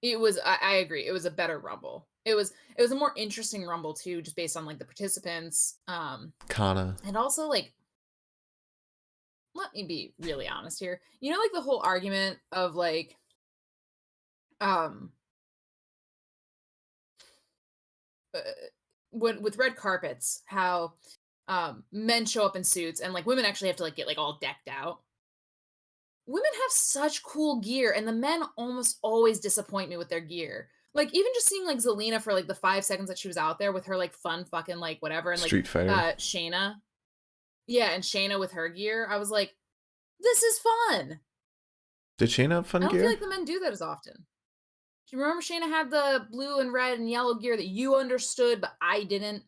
[SPEAKER 1] I agree. It was a better Rumble. It was a more interesting Rumble too, just based on like the participants.
[SPEAKER 2] Kana.
[SPEAKER 1] And also like. Let me be really honest here. Like the whole argument of like, with red carpets, how men show up in suits and like women actually have to like get like all decked out. Women have such cool gear, and the men almost always disappoint me with their gear. Like even just seeing like Zelina for like the 5 seconds that she was out there with her like fun fucking like whatever, and like
[SPEAKER 2] Street Fighter.
[SPEAKER 1] Shayna. Yeah, and Shayna with her gear. I was like, this is fun.
[SPEAKER 2] Did Shayna have fun gear?
[SPEAKER 1] I don't feel like the men do that as often. Do you remember Shayna had the blue and red and yellow gear that you understood, but I didn't?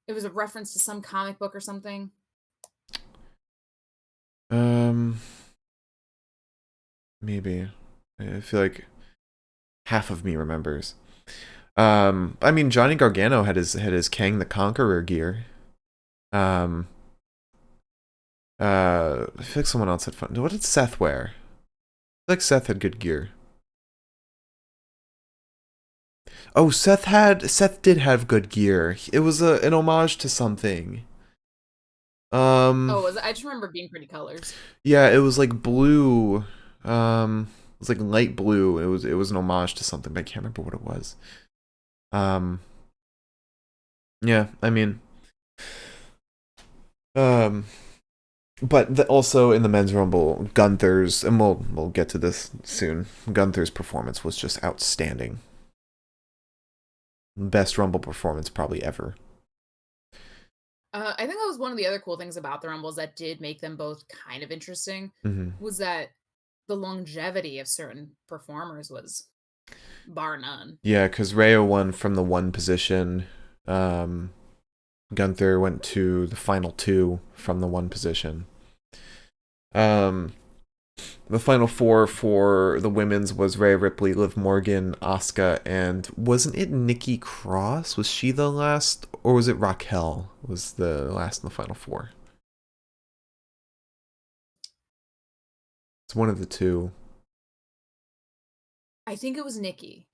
[SPEAKER 1] It was a reference to some comic book or something.
[SPEAKER 2] Maybe. I feel like half of me remembers. I mean, Johnny Gargano had his Kang the Conqueror gear. I feel like someone else had fun. What did Seth wear? I feel like Seth had good gear. Oh, Seth did have good gear. It was an homage to something.
[SPEAKER 1] Oh, was it? I just remember being pretty colors.
[SPEAKER 2] Yeah, it was like blue. It was like light blue. It was an homage to something, but I can't remember what it was. Um, yeah, I mean, um, but also in the men's rumble, Gunther's, and we'll get to this soon. Gunther's performance was just outstanding. Best rumble performance probably ever.
[SPEAKER 1] I think that was one of the other cool things about the Rumbles that did make them both kind of interesting,
[SPEAKER 2] Hmm.
[SPEAKER 1] was that the longevity of certain performers was bar none.
[SPEAKER 2] Yeah, because Rhea won from the one position. Um, Gunther went to the final two from the one position. Um, the final four for the women's was Rhea Ripley, Liv Morgan, Asuka, and wasn't it Nikki Cross? Was she the last, or was it Raquel? Was the last in the final four? It's one of the two.
[SPEAKER 1] I think it was Nikki.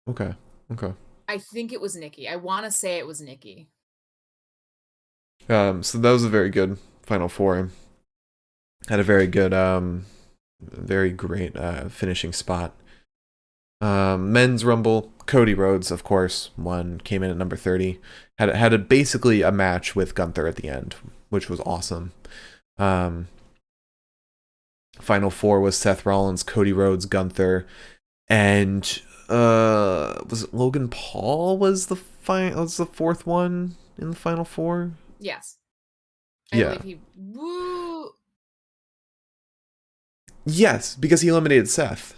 [SPEAKER 2] Okay. Okay.
[SPEAKER 1] I think it was Nikki. I want to say it was Nikki.
[SPEAKER 2] So that was a very good final four. Had a very great finishing spot. Men's Rumble, Cody Rhodes, of course, won. Came in at number 30. Had basically a match with Gunther at the end, which was awesome. Final four was Seth Rollins, Cody Rhodes, Gunther, and was it Logan Paul was the fourth one in the final four?
[SPEAKER 1] Yes. I
[SPEAKER 2] Yeah.
[SPEAKER 1] believe he. Woo!
[SPEAKER 2] Yes, because he eliminated Seth.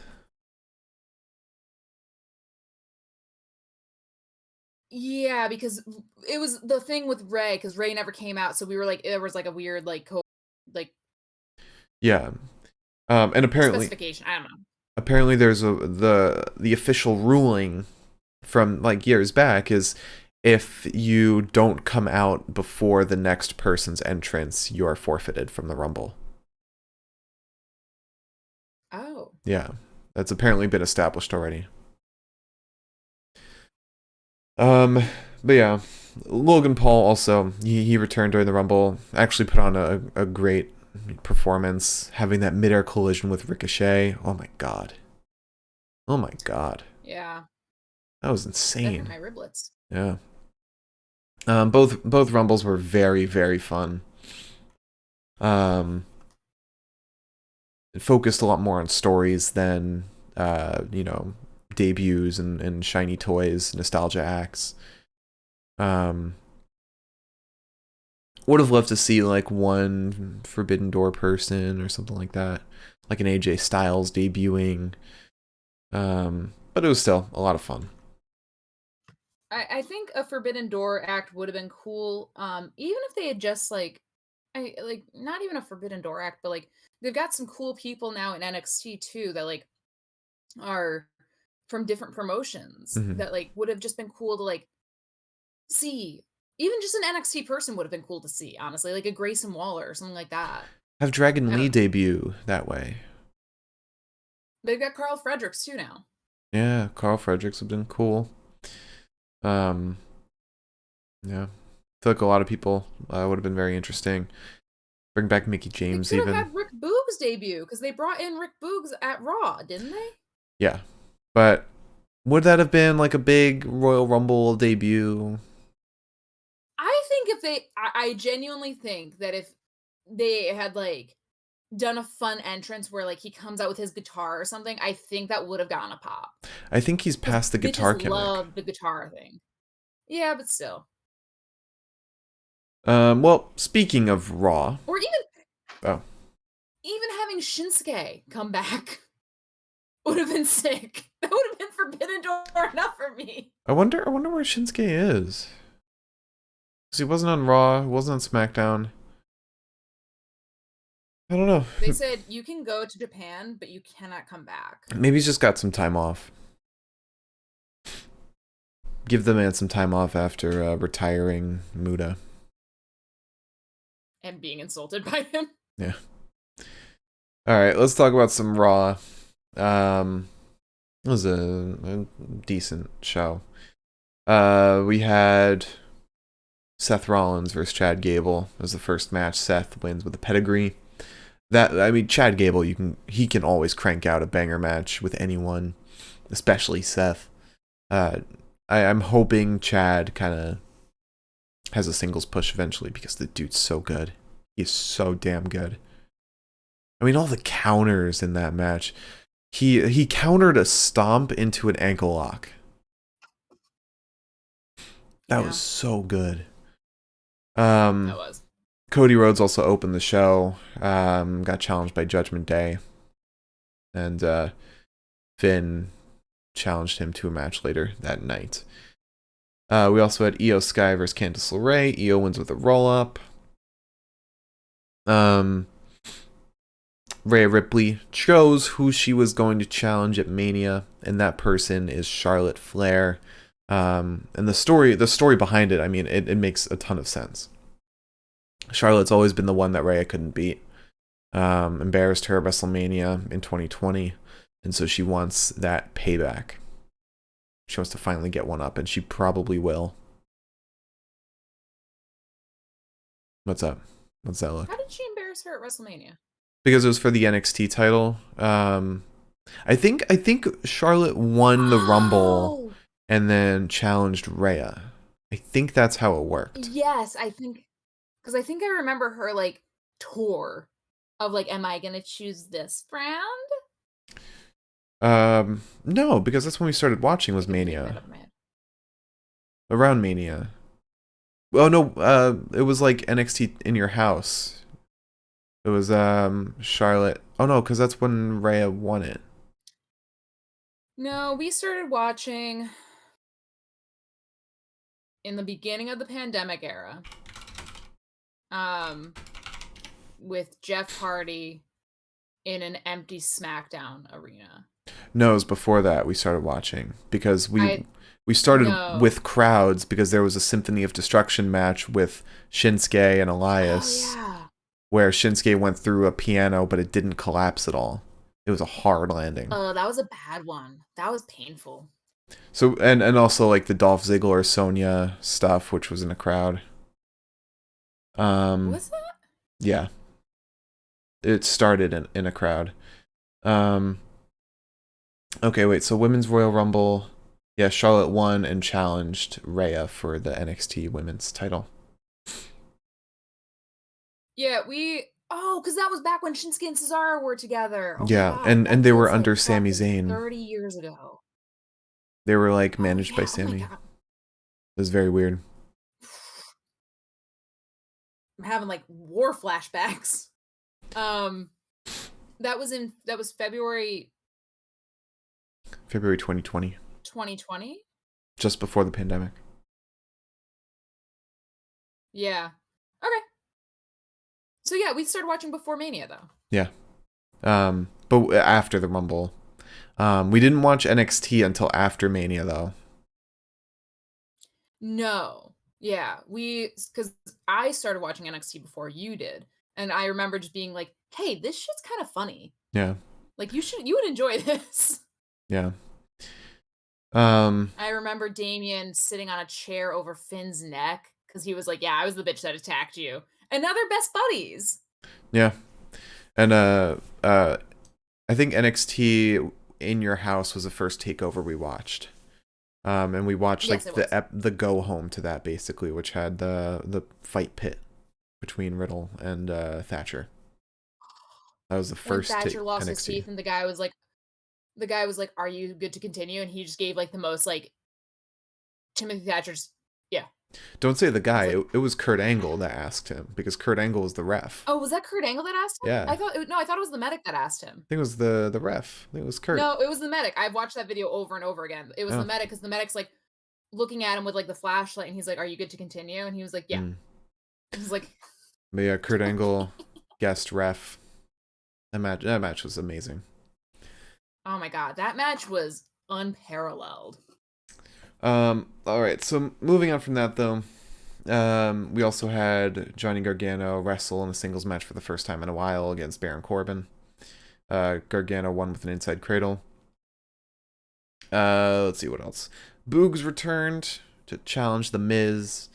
[SPEAKER 1] Yeah, because it was the thing with Ray, because Ray never came out, so we were like, there was like a weird like
[SPEAKER 2] Yeah. And
[SPEAKER 1] specification. I don't know.
[SPEAKER 2] apparently there's the official ruling from like years back is if you don't come out before the next person's entrance, you are forfeited from the Rumble.
[SPEAKER 1] Oh.
[SPEAKER 2] Yeah. That's apparently been established already. Um, but yeah, Logan Paul also he returned during the Rumble. Actually put on a great performance, having that midair collision with Ricochet. Oh my god. Oh my god.
[SPEAKER 1] Yeah.
[SPEAKER 2] That was
[SPEAKER 1] That hurt
[SPEAKER 2] insane.
[SPEAKER 1] my riblets.
[SPEAKER 2] Yeah. Both Rumbles were very very fun. Um, it focused a lot more on stories than debuts and shiny toys, nostalgia acts. Um, would have loved to see like one Forbidden Door person or something like that, like an AJ Styles debuting. But it was still a lot of fun.
[SPEAKER 1] I think a Forbidden Door act would have been cool. Even if they had just like not even a Forbidden Door act, but like they've got some cool people now in NXT too that like are from different promotions
[SPEAKER 2] Hmm.
[SPEAKER 1] that like would have just been cool to like see. Even just an NXT person would have been cool to see, honestly, like a Grayson Waller or something like that.
[SPEAKER 2] Have Dragon
[SPEAKER 1] I don't
[SPEAKER 2] Lee
[SPEAKER 1] know.
[SPEAKER 2] debut that way.
[SPEAKER 1] They've got Carl Fredericks too now.
[SPEAKER 2] Yeah, Carl Fredericks have been cool. Um, yeah, I feel like a lot of people would have been very interesting. Bring back Mickey
[SPEAKER 1] They
[SPEAKER 2] James
[SPEAKER 1] could have
[SPEAKER 2] even.
[SPEAKER 1] had Rick Boogs debut because they brought in Rick Boogs at Raw, didn't they?
[SPEAKER 2] Yeah, but would that have been like a big Royal Rumble debut?
[SPEAKER 1] I think if I genuinely think that if they had like done a fun entrance where like he comes out with his guitar or something, I think that would have gotten a pop
[SPEAKER 2] I think he's
[SPEAKER 1] because
[SPEAKER 2] past the
[SPEAKER 1] bitches
[SPEAKER 2] guitar gimmick.
[SPEAKER 1] love the guitar thing. Yeah, but still,
[SPEAKER 2] Well, speaking of Raw,
[SPEAKER 1] or
[SPEAKER 2] oh,
[SPEAKER 1] even having Shinsuke come back would have been sick. That would have been Forbidden Door enough for me.
[SPEAKER 2] I wonder where Shinsuke is. Because he wasn't on Raw, he wasn't on SmackDown. I don't know.
[SPEAKER 1] They said you can go to Japan, but you cannot come back.
[SPEAKER 2] Maybe he's just got some time off. Give the man some time off after retiring Muda.
[SPEAKER 1] And being insulted by him.
[SPEAKER 2] Yeah. All right, let's talk about some Raw. It was a decent show. We had Seth Rollins versus Chad Gable. It was the first match. Seth wins with a pedigree. Chad Gable, he can always crank out a banger match with anyone, especially Seth. I'm hoping Chad kind of has a singles push eventually because the dude's so good. He's so damn good. I mean, all the counters in that match. He countered a stomp into an ankle lock. That was so good.
[SPEAKER 1] That was.
[SPEAKER 2] Cody Rhodes also opened the show. Got challenged by Judgment Day. And Finn challenged him to a match later that night. We also had Io Sky versus Candice LeRae. Io wins with a roll-up. Rhea Ripley chose who she was going to challenge at Mania, and that person is Charlotte Flair. And the story behind it, I mean, it makes a ton of sense. Charlotte's always been the one that Rhea couldn't beat. Embarrassed her at WrestleMania in 2020, and so she wants that payback. She wants to finally get one up, and she probably will. What's up? What's that look?
[SPEAKER 1] How did she embarrass her at WrestleMania?
[SPEAKER 2] Because it was for the NXT title. I think Charlotte won the Rumble and then challenged Rhea. I think that's how it worked.
[SPEAKER 1] Yes, I think I remember her like tour of like, am I gonna choose this round?
[SPEAKER 2] No, because that's when we started watching was Mania. Around Mania. Oh no, it was like NXT in your house. It was Charlotte. Oh no, because that's when Rhea won it.
[SPEAKER 1] No, we started watching in the beginning of the pandemic era. With Jeff Hardy in an empty SmackDown arena.
[SPEAKER 2] No, it was before that we started watching because we started with crowds because there was a Symphony of Destruction match with Shinsuke and Elias.
[SPEAKER 1] Oh, yeah.
[SPEAKER 2] Where Shinsuke went through a piano, but it didn't collapse at all. It was a hard landing.
[SPEAKER 1] Oh, that was a bad one. That was painful.
[SPEAKER 2] So and also like the Dolph Ziggler Sonya stuff, which was in a crowd.
[SPEAKER 1] Was that?
[SPEAKER 2] Yeah. It started in a crowd. Okay, wait. So Women's Royal Rumble. Yeah, Charlotte won and challenged Rhea for the NXT Women's title.
[SPEAKER 1] Yeah, because that was back when Shinsuke and Cesaro were together. Oh
[SPEAKER 2] yeah, and they were under Sami Zayn.
[SPEAKER 1] 30 years ago.
[SPEAKER 2] They were like managed by Sami. It was very weird.
[SPEAKER 1] I'm having like war flashbacks. That was February
[SPEAKER 2] 2020.
[SPEAKER 1] 2020?
[SPEAKER 2] Just before the pandemic.
[SPEAKER 1] Yeah. Okay. So yeah, we started watching before Mania though.
[SPEAKER 2] Yeah. But after the Rumble. We didn't watch NXT until after Mania though.
[SPEAKER 1] No. Yeah, because I started watching NXT before you did. And I remember just being like, hey, this shit's kind of funny.
[SPEAKER 2] Yeah.
[SPEAKER 1] Like you would enjoy this.
[SPEAKER 2] Yeah.
[SPEAKER 1] I remember Damien sitting on a chair over Finn's neck because he was like, yeah, I was the bitch that attacked you. And now they're best buddies.
[SPEAKER 2] Yeah. And I think NXT in your house was the first takeover we watched. And we watched like the go home to that basically, which had the fight pit between Riddle and Thatcher. That was the first
[SPEAKER 1] Thatcher lost
[SPEAKER 2] NXT.
[SPEAKER 1] his teeth and the guy was like, are you good to continue? And he just gave like the most like Timothy Thatcher's
[SPEAKER 2] Don't say the guy. It was Kurt Angle that asked him because Kurt Angle was the ref.
[SPEAKER 1] Oh, was that Kurt Angle that asked him?
[SPEAKER 2] Yeah.
[SPEAKER 1] I thought it was the medic that asked him.
[SPEAKER 2] I think it was the ref. I think it was Kurt.
[SPEAKER 1] No, it was the medic. I've watched that video over and over again. It was the medic because the medic's like looking at him with like the flashlight and he's like, are you good to continue? And he was like, yeah. He's like,
[SPEAKER 2] but yeah, Kurt Angle guest ref. That match was amazing.
[SPEAKER 1] Oh my god, that match was unparalleled.
[SPEAKER 2] All right, so moving on from that though, we also had Johnny Gargano wrestle in a singles match for the first time in a while against Baron Corbin. Gargano won with an inside cradle. Let's see what else. Boogs returned to challenge the Miz,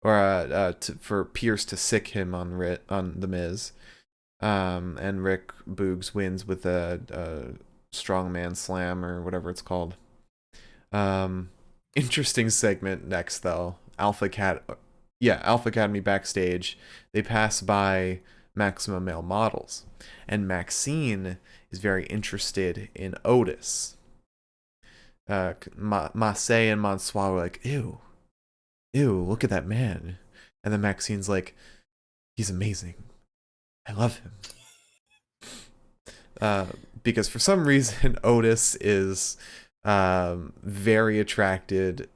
[SPEAKER 2] or for Pierce to sick him on the Miz. And Rick Boogs wins with a strongman slam or whatever it's called. Interesting segment next though. Alpha Academy backstage. They pass by Maximum Male Models, and Maxine is very interested in Otis. Massey and Mansois were like, ew, look at that man. And then Maxine's like, he's amazing. I love him. Because for some reason, Otis is very attracted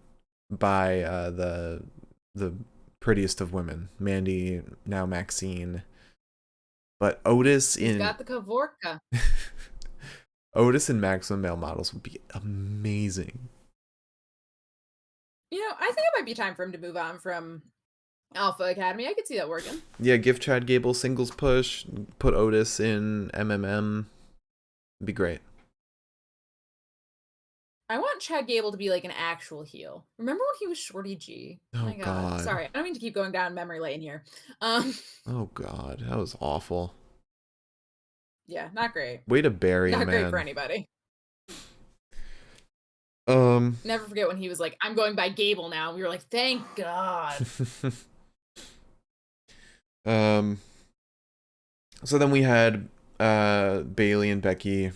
[SPEAKER 2] by the prettiest of women, Mandy, now Maxine. But Otis
[SPEAKER 1] He's got the Kavorka.
[SPEAKER 2] Otis and Maximum Male Models would be amazing.
[SPEAKER 1] I think it might be time for him to move on from Alpha Academy. I could see that working.
[SPEAKER 2] Yeah, give Chad Gable singles push, put Otis in MMM. It'd be great.
[SPEAKER 1] I want Chad Gable to be like an actual heel. Remember when he was Shorty G?
[SPEAKER 2] Oh my God.
[SPEAKER 1] Sorry, I don't mean to keep going down memory lane here.
[SPEAKER 2] Oh God, that was awful.
[SPEAKER 1] Yeah, not great.
[SPEAKER 2] Way to bury
[SPEAKER 1] him,
[SPEAKER 2] man.
[SPEAKER 1] Not great for anybody. Never forget when he was like, "I'm going by Gable now." We were like, "Thank God."
[SPEAKER 2] So then we had Bailey and Becky,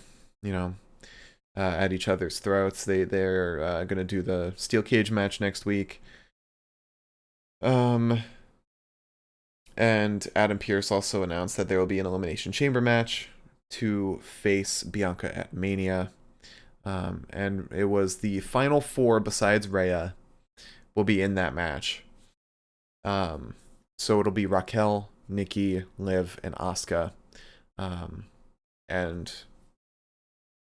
[SPEAKER 2] at each other's throats. They're gonna do the steel cage match next week. And Adam Pearce also announced that there will be an Elimination Chamber match to face Bianca at Mania. And it was the final four besides Rhea will be in that match. So it'll be Raquel, Nikki, Liv, and Asuka. And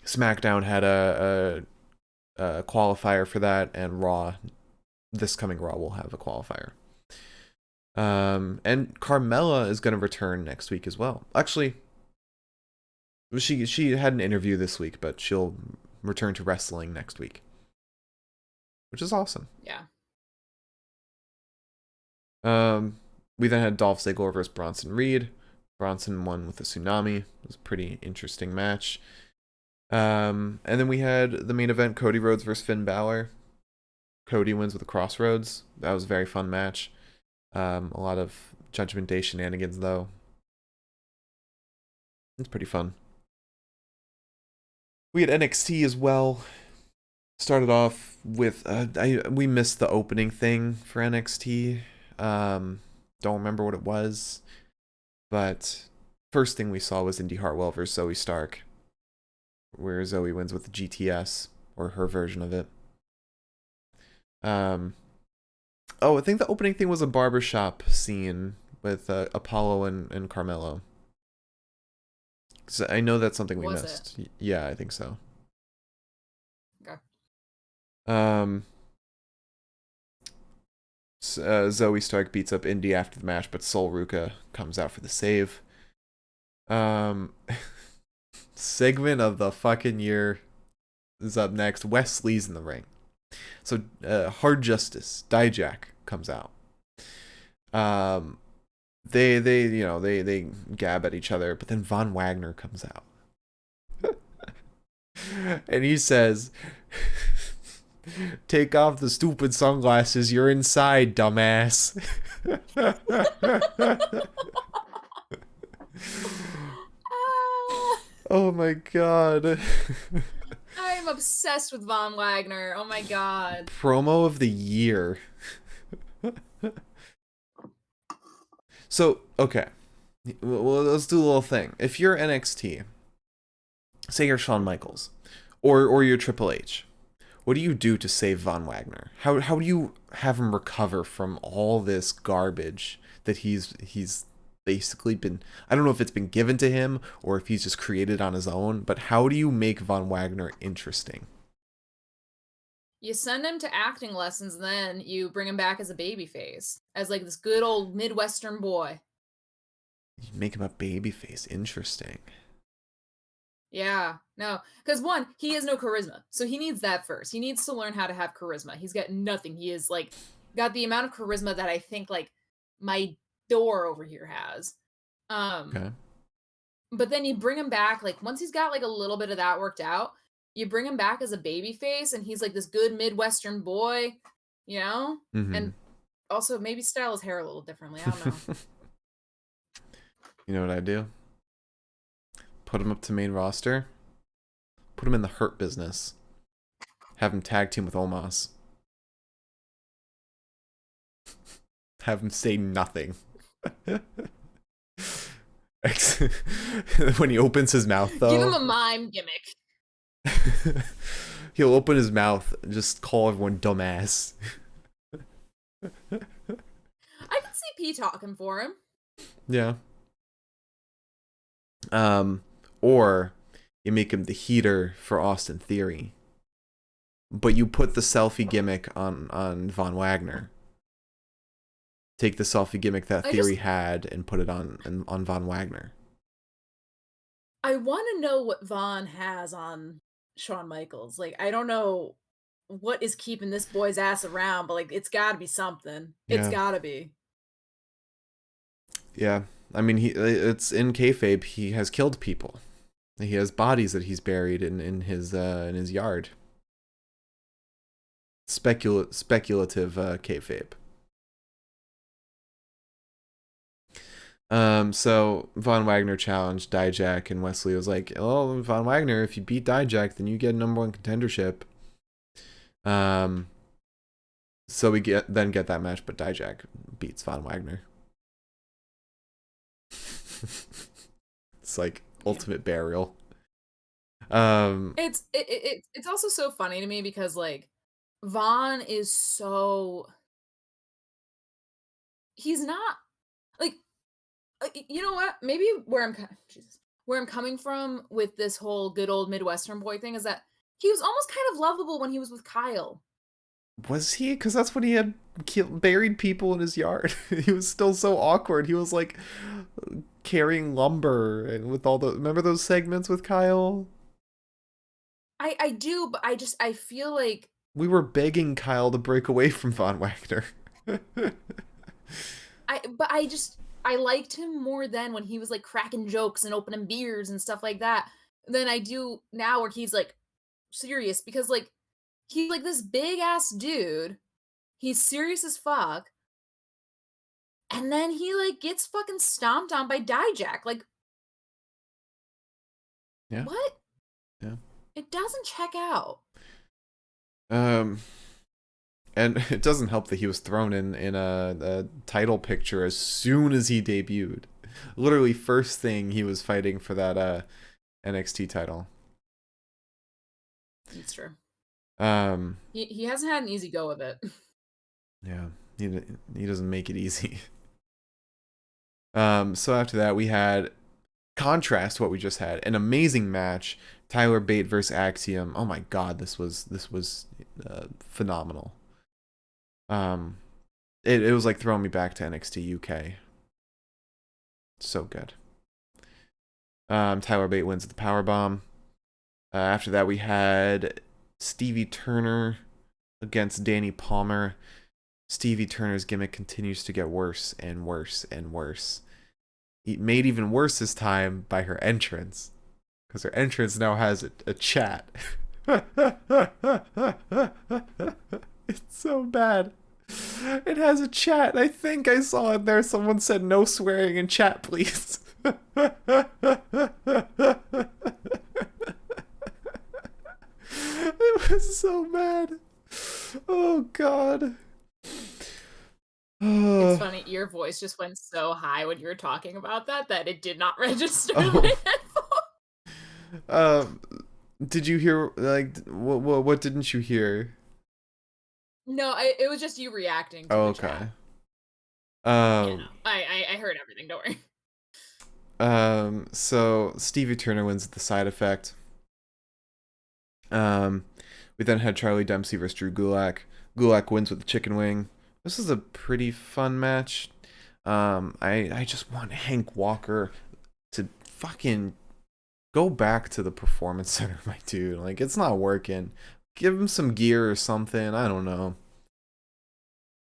[SPEAKER 2] SmackDown had a qualifier for that, and this coming Raw will have a qualifier. And Carmella is going to return next week as well. Actually, she had an interview this week, but she'll return to wrestling next week, which is awesome.
[SPEAKER 1] Yeah.
[SPEAKER 2] We then had Dolph Ziggler versus Bronson Reed. Bronson won with a tsunami. It was a pretty interesting match. And then we had the main event, Cody Rhodes versus Finn Balor. Cody wins with a crossroads. That was a very fun match. A lot of Judgment Day shenanigans, though. It's pretty fun. We had NXT as well. Started off with we missed the opening thing for NXT. Don't remember what it was, but first thing we saw was Indy Hartwell versus Zoe Stark, where Zoe wins with the GTS, or her version of it. I think the opening thing was a barbershop scene with Apollo and Carmelo. So I know that's something we missed. Yeah, I think so.
[SPEAKER 1] Okay.
[SPEAKER 2] Zoe Stark beats up Indy after the match, but Sol Ruka comes out for the save. Segment of the fucking year is up next. Wesley's in the ring. So Hard Justice, Dijak comes out. They gab at each other, but then Von Wagner comes out. And he says, "Take off the stupid sunglasses, you're inside, dumbass." Oh my God.
[SPEAKER 1] I'm obsessed with Von Wagner. Oh my God.
[SPEAKER 2] Promo of the year. So, okay. Well, let's do a little thing. If you're NXT, say you're Shawn Michaels, or you're Triple H, what do you do to save Von Wagner? How do you have him recover from all this garbage that he's basically been, I don't know if it's been given to him or if he's just created on his own, but how do you make Von Wagner interesting?
[SPEAKER 1] You send him to acting lessons, and then you bring him back as a babyface, as like this good old Midwestern boy.
[SPEAKER 2] You make him a babyface. Interesting.
[SPEAKER 1] Yeah, no, because one, he has no charisma, so he needs that first. He needs to learn how to have charisma. He's got nothing. He is like got the amount of charisma that I think like my door over here has. Um,
[SPEAKER 2] Okay.
[SPEAKER 1] but then you bring him back like once he's got like a little bit of that worked out, you bring him back as a baby face, and he's like this good Midwestern boy, you know,
[SPEAKER 2] Mm-hmm.
[SPEAKER 1] and also maybe style his hair a little differently. I don't know.
[SPEAKER 2] You know what I do? Put him up to main roster. Put him in the Hurt Business. Have him tag team with Omos. Have him say nothing. When he opens his mouth, though,
[SPEAKER 1] Give him a mime gimmick.
[SPEAKER 2] he'll open his mouth and just call everyone dumbass.
[SPEAKER 1] I can see P talking for him.
[SPEAKER 2] Yeah. Or you make him the heater for Austin Theory, but you put the selfie gimmick on Von Wagner. Take the selfie gimmick that Theory had and put it on Von Wagner.
[SPEAKER 1] I want to know what Von has on Shawn Michaels. Like, I don't know what is keeping this boy's ass around, but like, it's got to be something. It's
[SPEAKER 2] Yeah.
[SPEAKER 1] got to be.
[SPEAKER 2] Yeah. I mean, it's in kayfabe. He has killed people. He has bodies that he's buried in his yard. Speculative kayfabe. So Von Wagner challenged Dijak, and Wesley was like, "Oh, Von Wagner, if you beat Dijak, then you get #1 contendership." So we get that match, but Dijak beats Von Wagner. It's like ultimate burial.
[SPEAKER 1] It's also so funny to me because like Von is so he's not like you know what? Maybe where I'm coming from with this whole good old Midwestern boy thing is that he was almost kind of lovable when he was with Kyle.
[SPEAKER 2] Was he? Because that's when he had buried people in his yard. He was still so awkward. He was like carrying lumber and with all the remember those segments with Kyle?
[SPEAKER 1] I do, but I feel like
[SPEAKER 2] We were begging Kyle to break away from Von Wagner.
[SPEAKER 1] I liked him more then when he was like cracking jokes and opening beers and stuff like that than I do now where he's like serious because like he's like this big ass dude. He's serious as fuck. And then he like gets fucking stomped on by Dijak. Like
[SPEAKER 2] Yeah.
[SPEAKER 1] what?
[SPEAKER 2] Yeah.
[SPEAKER 1] It doesn't check out.
[SPEAKER 2] And it doesn't help that he was thrown in a title picture as soon as he debuted. Literally first thing he was fighting for that NXT title.
[SPEAKER 1] It's true.
[SPEAKER 2] He
[SPEAKER 1] hasn't had an easy go of it.
[SPEAKER 2] Yeah, he doesn't make it easy. So after that we had contrast what we just had, an amazing match, Tyler Bate versus Axiom. Oh my god, this was phenomenal. It was like throwing me back to NXT UK. So good. Tyler Bate wins the powerbomb. After that, we had Stevie Turner against Danny Palmer. Stevie Turner's gimmick continues to get worse and worse and worse. It made even worse this time by her entrance, because her entrance now has a chat. It's so bad. It has a chat. I think I saw it there. Someone said no swearing in chat, please. It was so bad. Oh god.
[SPEAKER 1] It's funny, your voice just went so high when you were talking about that it did not register in my headphones.
[SPEAKER 2] Did you hear like what didn't you hear?
[SPEAKER 1] No, it was just you reacting to the chat. I heard everything, don't
[SPEAKER 2] worry. So Stevie Turner wins the side effect. We then had Charlie Dempsey versus Drew Gulak. Gulak wins with the chicken wing. This is a pretty fun match. I just want Hank Walker to fucking Go back to the performance center, my dude. Like, it's not working. Give him some gear or something. I don't know.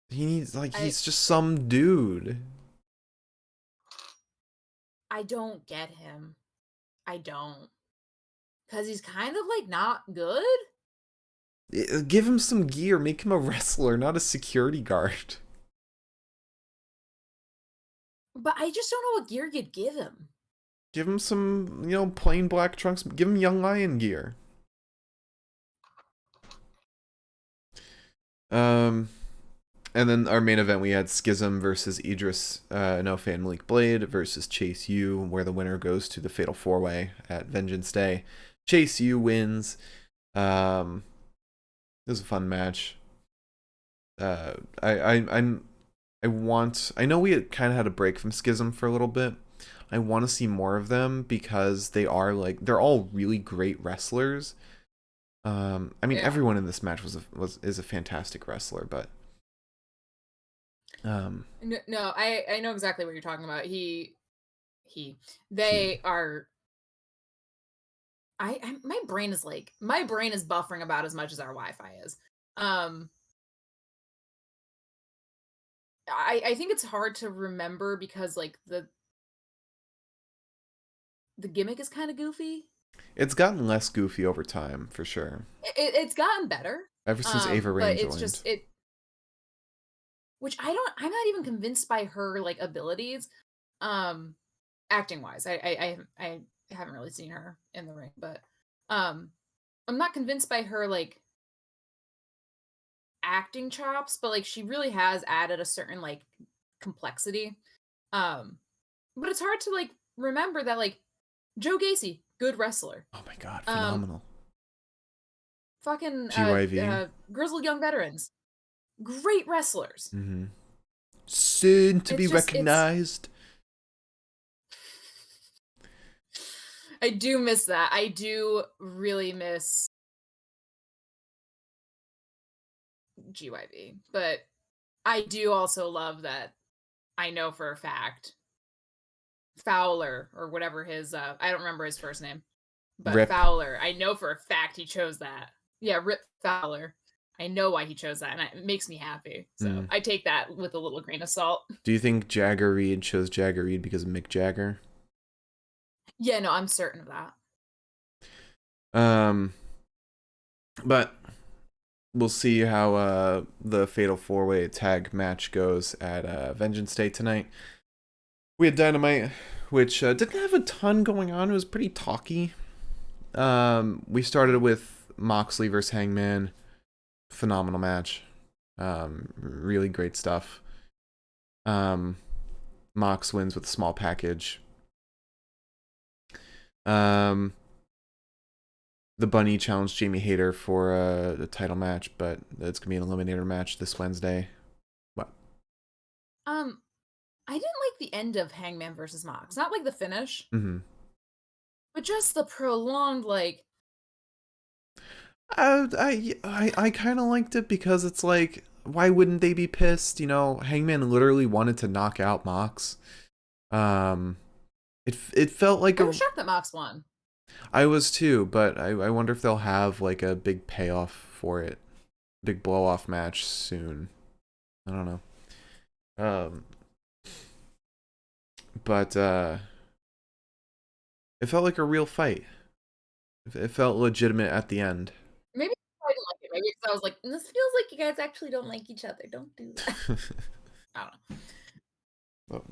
[SPEAKER 2] He needs, like,
[SPEAKER 1] I
[SPEAKER 2] he's just some dude.
[SPEAKER 1] I don't get him. I don't. Cause he's kind of like not good.
[SPEAKER 2] Give him some gear. Make him a wrestler, not a security guard.
[SPEAKER 1] But I just don't know what gear you'd give him.
[SPEAKER 2] Give him some, plain black trunks. Give him Young Lion gear. And then our main event, we had Schism versus Idris Enofe and Malik Blade versus Chase U, where the winner goes to the Fatal 4-Way at Vengeance Day. Chase U wins. It was a fun match. I know we kind of had a break from Schism for a little bit. I want to see more of them because they're all really great wrestlers. Everyone in this match is a fantastic wrestler, but
[SPEAKER 1] No, I know exactly what you're talking about. They are. My brain is buffering about as much as our Wi-Fi is. I think it's hard to remember because like the gimmick is kind of goofy.
[SPEAKER 2] it's gotten less goofy over time for sure.
[SPEAKER 1] It's gotten better.
[SPEAKER 2] Ever since Ava Raine
[SPEAKER 1] But it's
[SPEAKER 2] joined.
[SPEAKER 1] just which I'm not even convinced by her like abilities, acting wise. I haven't really seen her in the ring, but I'm not convinced by her like acting chops, but like she really has added a certain like complexity. But it's hard to like remember that like Joe Gacy, good wrestler.
[SPEAKER 2] Oh my god,
[SPEAKER 1] Um,
[SPEAKER 2] phenomenal.
[SPEAKER 1] fucking
[SPEAKER 2] GYV.
[SPEAKER 1] grizzled young veterans, great wrestlers.
[SPEAKER 2] Mm-hmm. Soon to be
[SPEAKER 1] It's
[SPEAKER 2] recognized.
[SPEAKER 1] I do miss that. I do really miss GYV, but I do also love that I know for a fact Fowler or whatever his I don't remember his first name, but
[SPEAKER 2] Rip.
[SPEAKER 1] Fowler, I know for a fact he chose that. Yeah, Rip Fowler. I know why he chose that, and it makes me happy. So I take that with a little grain of salt.
[SPEAKER 2] Do you think Jagger Reed chose Jagger Reed because of Mick Jagger?
[SPEAKER 1] Yeah, no, I'm certain of that.
[SPEAKER 2] But we'll see how the Fatal 4-Way tag match goes at Vengeance Day tonight. We had Dynamite, which didn't have a ton going on. It was pretty talky. We started with Moxley versus Hangman. Phenomenal match. Really great stuff. Mox wins with a small package. The Bunny challenged Jamie Hayter for a title match, but it's gonna be an eliminator match this Wednesday. What?
[SPEAKER 1] I didn't like the end of Hangman versus Mox. Not like the finish,
[SPEAKER 2] Mm-hmm.
[SPEAKER 1] but just the prolonged like.
[SPEAKER 2] I kind of liked it because it's like, why wouldn't they be pissed? Hangman literally wanted to knock out Mox. It felt like
[SPEAKER 1] I was shocked that Mox won.
[SPEAKER 2] I was too, but I wonder if they'll have like a big payoff for it, big blow off match soon. I don't know. But it felt like a real fight. It felt legitimate at the end.
[SPEAKER 1] Maybe I didn't like it. Maybe because I was like, this feels like you guys actually don't like each other. Don't do that. I don't know.
[SPEAKER 2] Oh,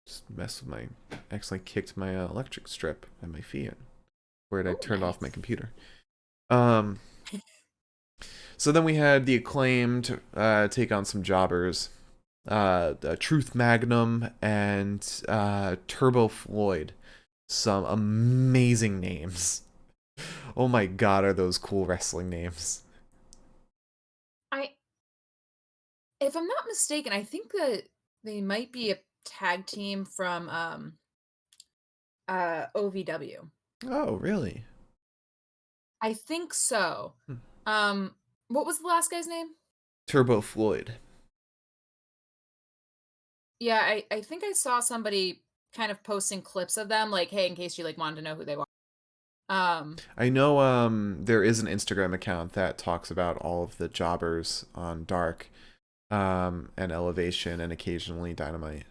[SPEAKER 2] just messed with my. Accidentally kicked my electric strip at my feet. Where I turned off my computer. So then we had the Acclaimed take on some jobbers. Truth Magnum and Turbo Floyd. Some amazing names. Oh my god, are those cool wrestling names.
[SPEAKER 1] If I'm not mistaken, I think that they might be a tag team from OVW.
[SPEAKER 2] Oh, really?
[SPEAKER 1] I think so. What was the last guy's name?
[SPEAKER 2] Turbo Floyd.
[SPEAKER 1] Yeah, I think I saw somebody kind of posting clips of them, like, hey, in case you like wanted to know who they were.
[SPEAKER 2] I know there is an Instagram account that talks about all of the jobbers on Dark, and Elevation and occasionally Dynamite.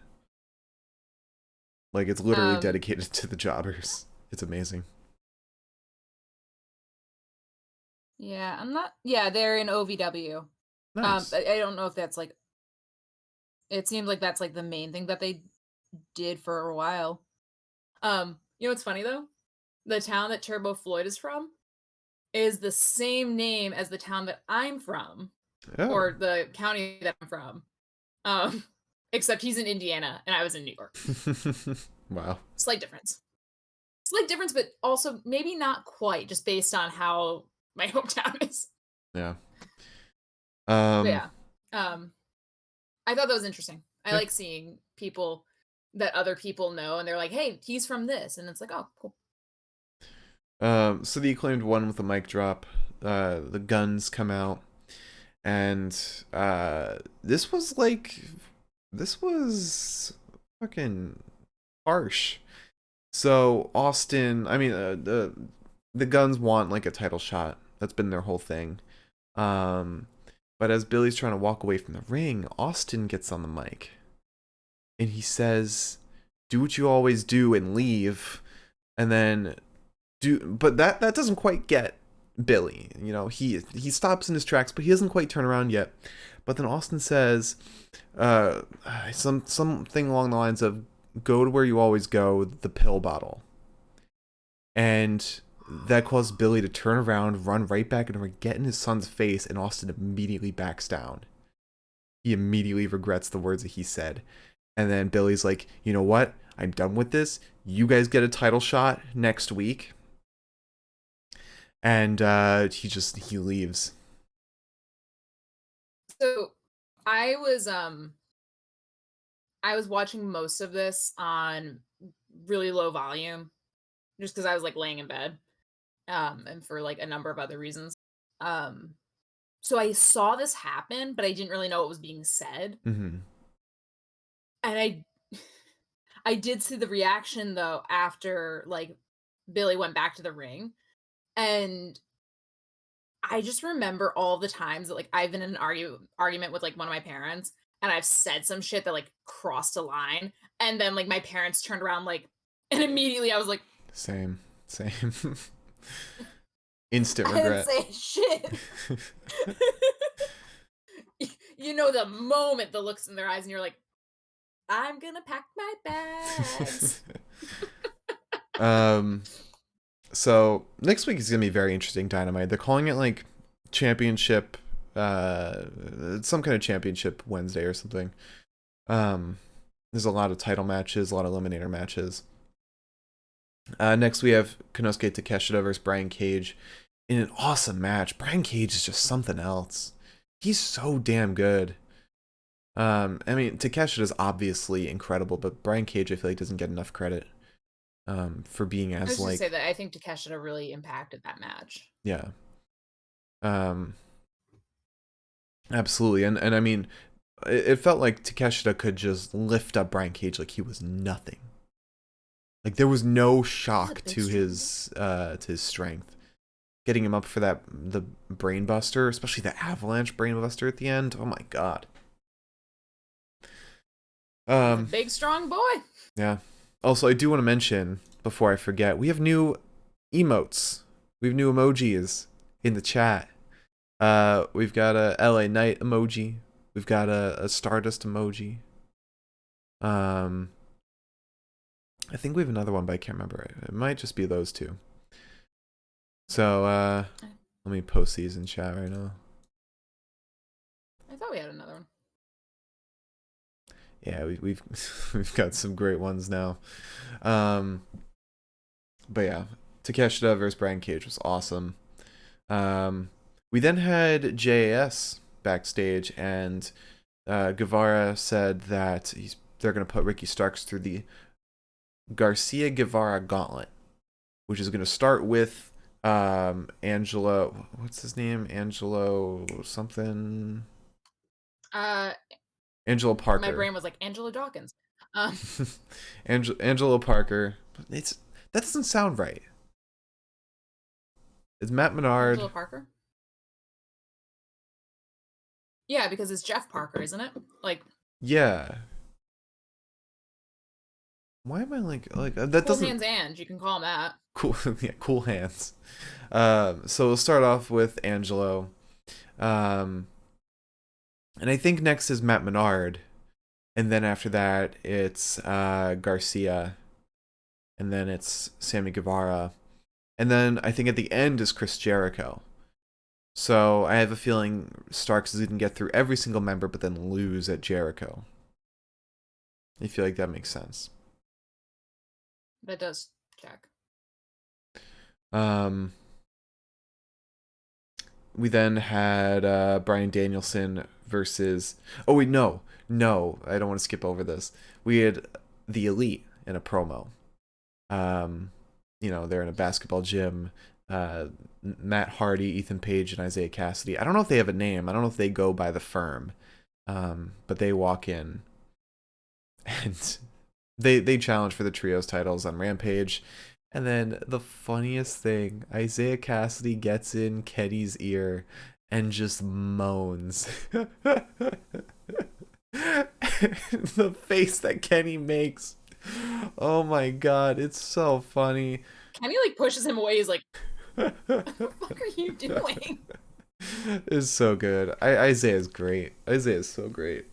[SPEAKER 2] Like it's literally
[SPEAKER 1] um,
[SPEAKER 2] dedicated to the jobbers. It's amazing.
[SPEAKER 1] yeah, I'm not. Yeah, they're in OVW.
[SPEAKER 2] Nice.
[SPEAKER 1] I don't know if that's like. It seems like that's like the main thing that they did for a while. You know what's funny though? The town that Turbo Floyd is from is the same name as the town that I'm from,
[SPEAKER 2] Oh.
[SPEAKER 1] or the county that I'm from. Um, except he's in Indiana and I was in New York.
[SPEAKER 2] Wow.
[SPEAKER 1] Slight difference. Slight difference, but also maybe not quite, just based on how my hometown is.
[SPEAKER 2] Yeah.
[SPEAKER 1] But
[SPEAKER 2] Um.
[SPEAKER 1] yeah, um, I thought that was interesting. I
[SPEAKER 2] Yeah.
[SPEAKER 1] like seeing people that other people know, and they're like, "Hey, he's from this," and it's like, "Oh, cool."
[SPEAKER 2] So the Acclaimed won with a mic drop. The guns come out, and this was like, this was fucking harsh. So Austin, I mean, the guns want like a title shot. That's been their whole thing. Um, but as Billy's trying to walk away from the ring, Austin gets on the mic, and he says, "Do what you always do and leave," and then but that doesn't quite get Billy. You know, he stops in his tracks, but he doesn't quite turn around yet. But then Austin says, uh, something along the lines of, "Go to where you always go, the pill bottle," and that caused Billy to turn around, run right back into ring, get in his son's face, and Austin immediately backs down. He immediately regrets the words that he said. And then Billy's like, "You know what? I'm done with this. You guys get a title shot next week." And he leaves.
[SPEAKER 1] So I was um I was watching most of this on really low volume just because I was like laying in bed, and for like a number of other reasons. Um, so I saw this happen, but I didn't really know what was being said,
[SPEAKER 2] Mm-hmm.
[SPEAKER 1] and I did see the reaction though after like Billy went back to the ring, and I just remember all the times that like I've been in an argument with like one of my parents, and I've said some shit that like crossed a line, and then like my parents turned around like, and immediately I was like,
[SPEAKER 2] Same. Instant
[SPEAKER 1] I didn't
[SPEAKER 2] regret.
[SPEAKER 1] say shit. You know the moment the looks in their eyes, and you're like, I'm gonna pack my bags.
[SPEAKER 2] um. So next week is gonna be very interesting. Dynamite. They're calling it like championship. Some kind of championship Wednesday or something. Um. There's a lot of title matches, a lot of eliminator matches. Next we have Konosuke Takeshita versus Brian Cage in an awesome match. Brian Cage is just something else. He's so damn good. I mean, Takeshita is obviously incredible, but Brian Cage, I feel like, doesn't get enough credit for being
[SPEAKER 1] I
[SPEAKER 2] as
[SPEAKER 1] was just say
[SPEAKER 2] like,
[SPEAKER 1] that I think Takeshita really impacted that match.
[SPEAKER 2] yeah, um, absolutely, and I mean, it felt like Takeshita could just lift up Brian Cage like he was nothing. Like there was no
[SPEAKER 1] He's a
[SPEAKER 2] shock
[SPEAKER 1] big strong boy.
[SPEAKER 2] to his strength. Getting him up for the brain buster, especially the avalanche brain buster at the end. Oh my god.
[SPEAKER 1] He's a
[SPEAKER 2] Um,
[SPEAKER 1] big strong boy.
[SPEAKER 2] yeah. Also, I do want to mention before I forget, we have new emotes. We have new emojis in the chat. We've got a LA Knight emoji. We've got a Stardust emoji. Um, I think we have another one, but I can't remember. It might just be those two. So, let me post these in chat right now.
[SPEAKER 1] I thought we had another one.
[SPEAKER 2] Yeah, we've we've got some great ones now. Um, but yeah, Takeshita versus Brian Cage was awesome. We then had JAS backstage, and Guevara said that they're going to put Ricky Starks through the Garcia Guevara Gauntlet, which is going to start with Angelo. What's his name? Angelo something.
[SPEAKER 1] Uh,
[SPEAKER 2] Angelo
[SPEAKER 1] my
[SPEAKER 2] Parker.
[SPEAKER 1] brain was like Angela Dawkins. Um,
[SPEAKER 2] Angelo Parker. It's that doesn't sound right. It's Matt Menard.
[SPEAKER 1] Angelo Parker? Yeah, because it's Jeff Parker, isn't it? Like,
[SPEAKER 2] Yeah. Why am I that
[SPEAKER 1] Cool
[SPEAKER 2] doesn't
[SPEAKER 1] Hands and you can call him that.
[SPEAKER 2] cool yeah, cool hands. So we'll start off with Angelo. Um and I think next is Matt Menard. And then after that it's Garcia. And then it's Sammy Guevara. And then I think at the end is Chris Jericho. So I have a feeling Starks is going to get through every single member, but then lose at Jericho. I feel like that makes sense.
[SPEAKER 1] That does check.
[SPEAKER 2] We then had Bryan Danielson versus. Oh wait, no, I don't want to skip over this. We had the Elite in a promo. They're in a basketball gym. Matt Hardy, Ethan Page, and Isaiah Cassidy. I don't know if they have a name. I don't know if they go by the firm. But they walk in and they challenge for the trios titles on Rampage. And then the funniest thing, Isaiah Cassidy gets in Kenny's ear and just moans. The face that Kenny makes. Oh my god, it's so funny.
[SPEAKER 1] Kenny pushes him away. He's like, what the fuck are you doing?
[SPEAKER 2] It's so good. Isaiah's great. Isaiah is so great.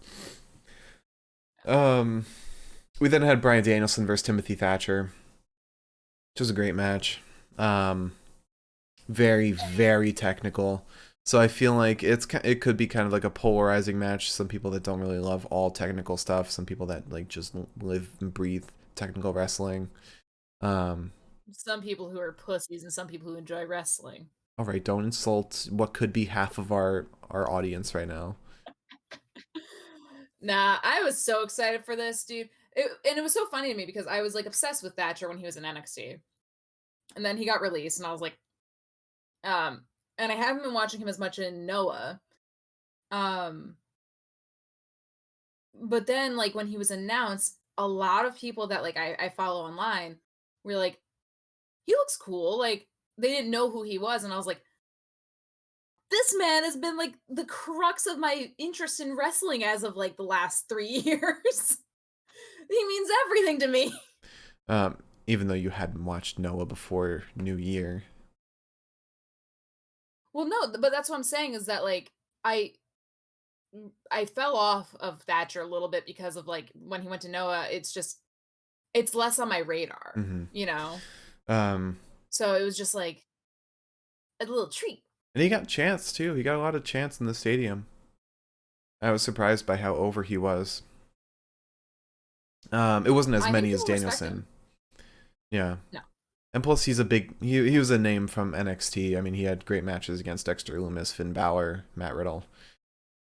[SPEAKER 2] We then had Bryan Danielson versus Timothy Thatcher, which was a great match. Very, very technical. So I feel like it could be kind of like a polarizing match. Some people that don't really love all technical stuff. Some people that just live and breathe technical wrestling.
[SPEAKER 1] Some people who are pussies and some people who enjoy wrestling.
[SPEAKER 2] All right, don't insult what could be half of our audience right now.
[SPEAKER 1] Nah, I was so excited for this, dude. It was so funny to me because I was obsessed with Thatcher when he was in NXT. And then he got released and I was like, and I haven't been watching him as much in Noah. But then when he was announced, a lot of people that I follow online were like, he looks cool. They didn't know who he was, and I was like, this man has been the crux of my interest in wrestling as of the last 3 years. He means everything to me.
[SPEAKER 2] Even though you hadn't watched Noah before New Year.
[SPEAKER 1] Well, no, but that's what I'm saying is that I fell off of Thatcher a little bit because of when he went to Noah, it's less on my radar, So it was just a little treat.
[SPEAKER 2] And he got chance too. He got a lot of chance in the stadium. I was surprised by how over he was. It wasn't as many as Danielson. Yeah.
[SPEAKER 1] No.
[SPEAKER 2] And plus he's he was a name from NXT. I mean, he had great matches against Dexter Lumis, Finn Balor, Matt Riddle.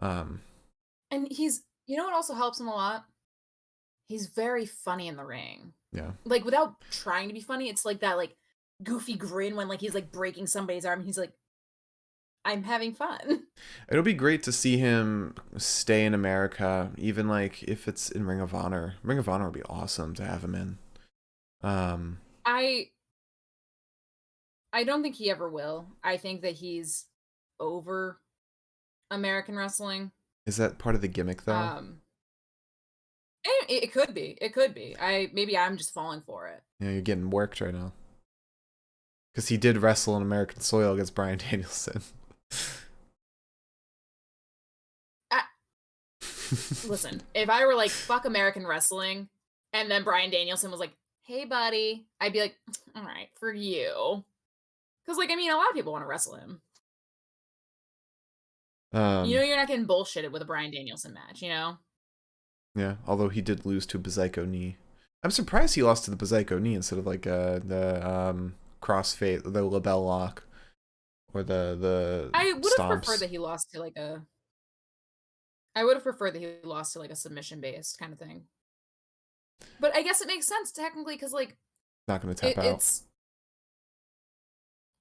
[SPEAKER 1] And you know what also helps him a lot? He's very funny in the ring.
[SPEAKER 2] Yeah.
[SPEAKER 1] Without trying to be funny, it's that goofy grin when he's breaking somebody's arm. He's like, I'm having fun.
[SPEAKER 2] It'll be great to see him stay in America, even if it's in Ring of Honor. Ring of Honor would be awesome to have him in.
[SPEAKER 1] I don't think he ever will. I think that he's over American wrestling.
[SPEAKER 2] Is that part of the gimmick though?
[SPEAKER 1] It could be. It could be. Maybe I'm just falling for it.
[SPEAKER 2] Yeah, you're getting worked right now. Because he did wrestle on American soil against Bryan Danielson.
[SPEAKER 1] Listen, if I were fuck American wrestling, and then Bryan Danielson was like, hey, buddy, I'd be like, all right, for you. Because, a lot of people want to wrestle him. You're not getting bullshitted with a Bryan Danielson match,
[SPEAKER 2] Yeah, although he did lose to a Bazaico knee. I'm surprised he lost to the Bazaico knee instead of the crossfade, the label lock, or the
[SPEAKER 1] I would have
[SPEAKER 2] stomps.
[SPEAKER 1] preferred that he lost to I would have preferred that he lost to a submission based kind of thing. But I guess it makes sense technically because
[SPEAKER 2] not going to tap out.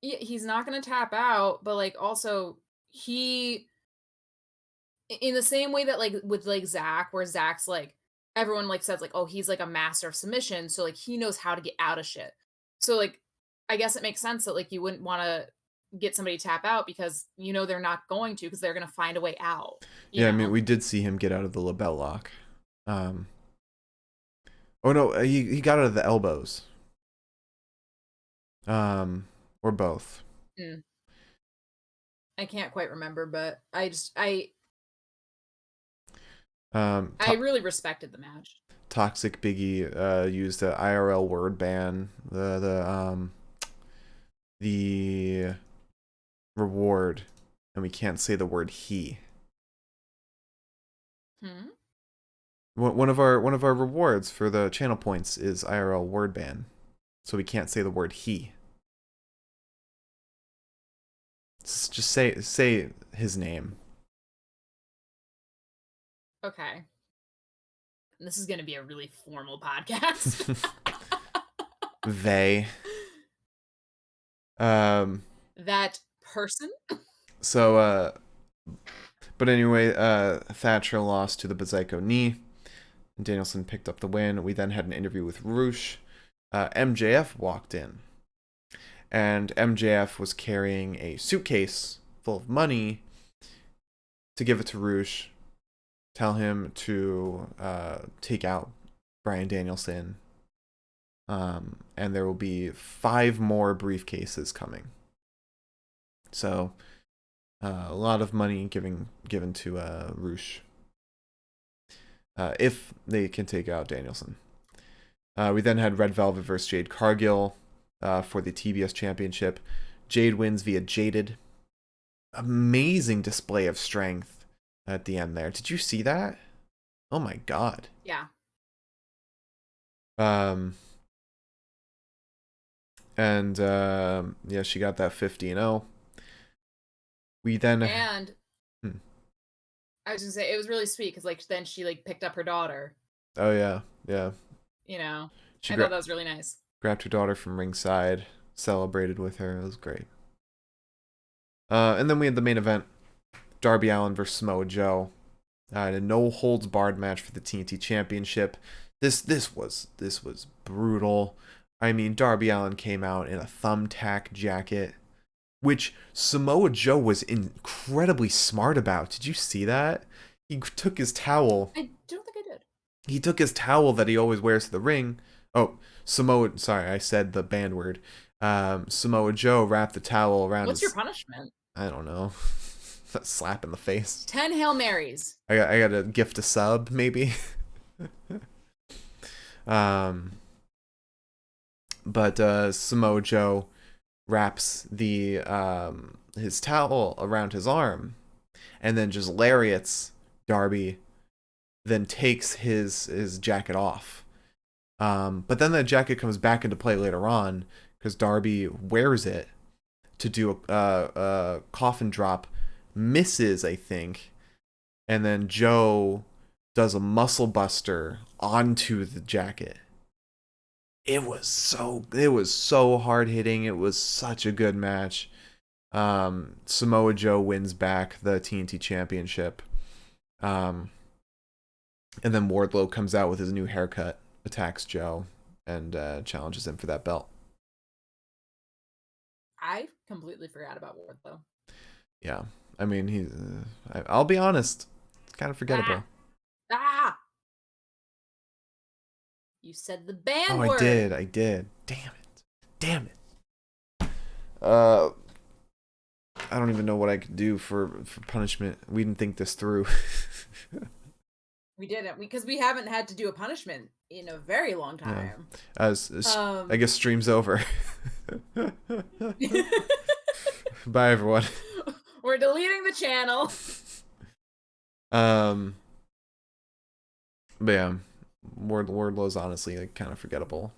[SPEAKER 1] Yeah, he's not going to tap out, but also he, in the same way that with Zach, where Zach's everyone says oh, he's a master of submission, so he knows how to get out of shit. So I guess it makes sense that you wouldn't want to get somebody to tap out because they're not going to because they're going to find a way out.
[SPEAKER 2] Yeah, I mean, we did see him get out of the label lock. Oh no, he got out of the elbows. Or both.
[SPEAKER 1] I can't quite remember, but I really respected the match.
[SPEAKER 2] Toxic Biggie used the IRL word ban. The reward, and we can't say the word he. One of our rewards for the channel points is IRL word ban, so we can't say the word he. Just say his name.
[SPEAKER 1] Okay. This is going to be a really formal podcast.
[SPEAKER 2] They.
[SPEAKER 1] That person.
[SPEAKER 2] So, but anyway, Thatcher lost to the Bazaico knee. Danielson picked up the win. We then had an interview with Roosh. MJF walked in. And MJF was carrying a suitcase full of money to give it to Roosh. Tell him to take out Bryan Danielson. And there will be 5 more briefcases coming. So, a lot of money given to Roosh. If they can take out Danielson. We then had Red Velvet versus Jade Cargill for the TBS Championship. Jade wins via Jaded. Amazing display of strength at the end there. Did you see that? Oh my god.
[SPEAKER 1] Yeah.
[SPEAKER 2] And yeah, she got that 50-0. We then
[SPEAKER 1] I was gonna say it was really sweet because then she picked up her daughter.
[SPEAKER 2] Oh yeah.
[SPEAKER 1] I thought that was really nice.
[SPEAKER 2] Grabbed her daughter from ringside, celebrated with her. It was great. And then we had the main event: Darby Allin versus Samoa Joe. In a no holds barred match for the TNT Championship. This was brutal. I mean, Darby Allin came out in a thumbtack jacket, which Samoa Joe was incredibly smart about. Did you see that? He took his towel.
[SPEAKER 1] I don't think I did.
[SPEAKER 2] He took his towel that he always wears to the ring. Oh, Samoa. Sorry, I said the banned word. Samoa Joe wrapped the towel around.
[SPEAKER 1] What's your punishment?
[SPEAKER 2] I don't know. A slap in the face.
[SPEAKER 1] 10 Hail Marys.
[SPEAKER 2] I got to gift a sub, maybe. But Samoa Joe wraps his towel around his arm, and then just lariats Darby. Then takes his jacket off. But then that jacket comes back into play later on because Darby wears it to do a coffin drop, misses, I think, and then Joe does a muscle buster onto the jacket. It was so hard hitting. It was such a good match. Samoa Joe wins back the TNT Championship. And then Wardlow comes out with his new haircut, attacks Joe, and challenges him for that belt.
[SPEAKER 1] I completely forgot about Wardlow.
[SPEAKER 2] Yeah. I mean, I'll be honest. It's kind of forgettable.
[SPEAKER 1] You said the banned
[SPEAKER 2] word. I did. Damn it. I don't even know what I could do for punishment. We didn't think this through.
[SPEAKER 1] We didn't, because we haven't had to do a punishment in a very long time.
[SPEAKER 2] Yeah. I guess stream's over. Bye, everyone.
[SPEAKER 1] We're deleting the channel.
[SPEAKER 2] But yeah, Wardlow's honestly kind of forgettable.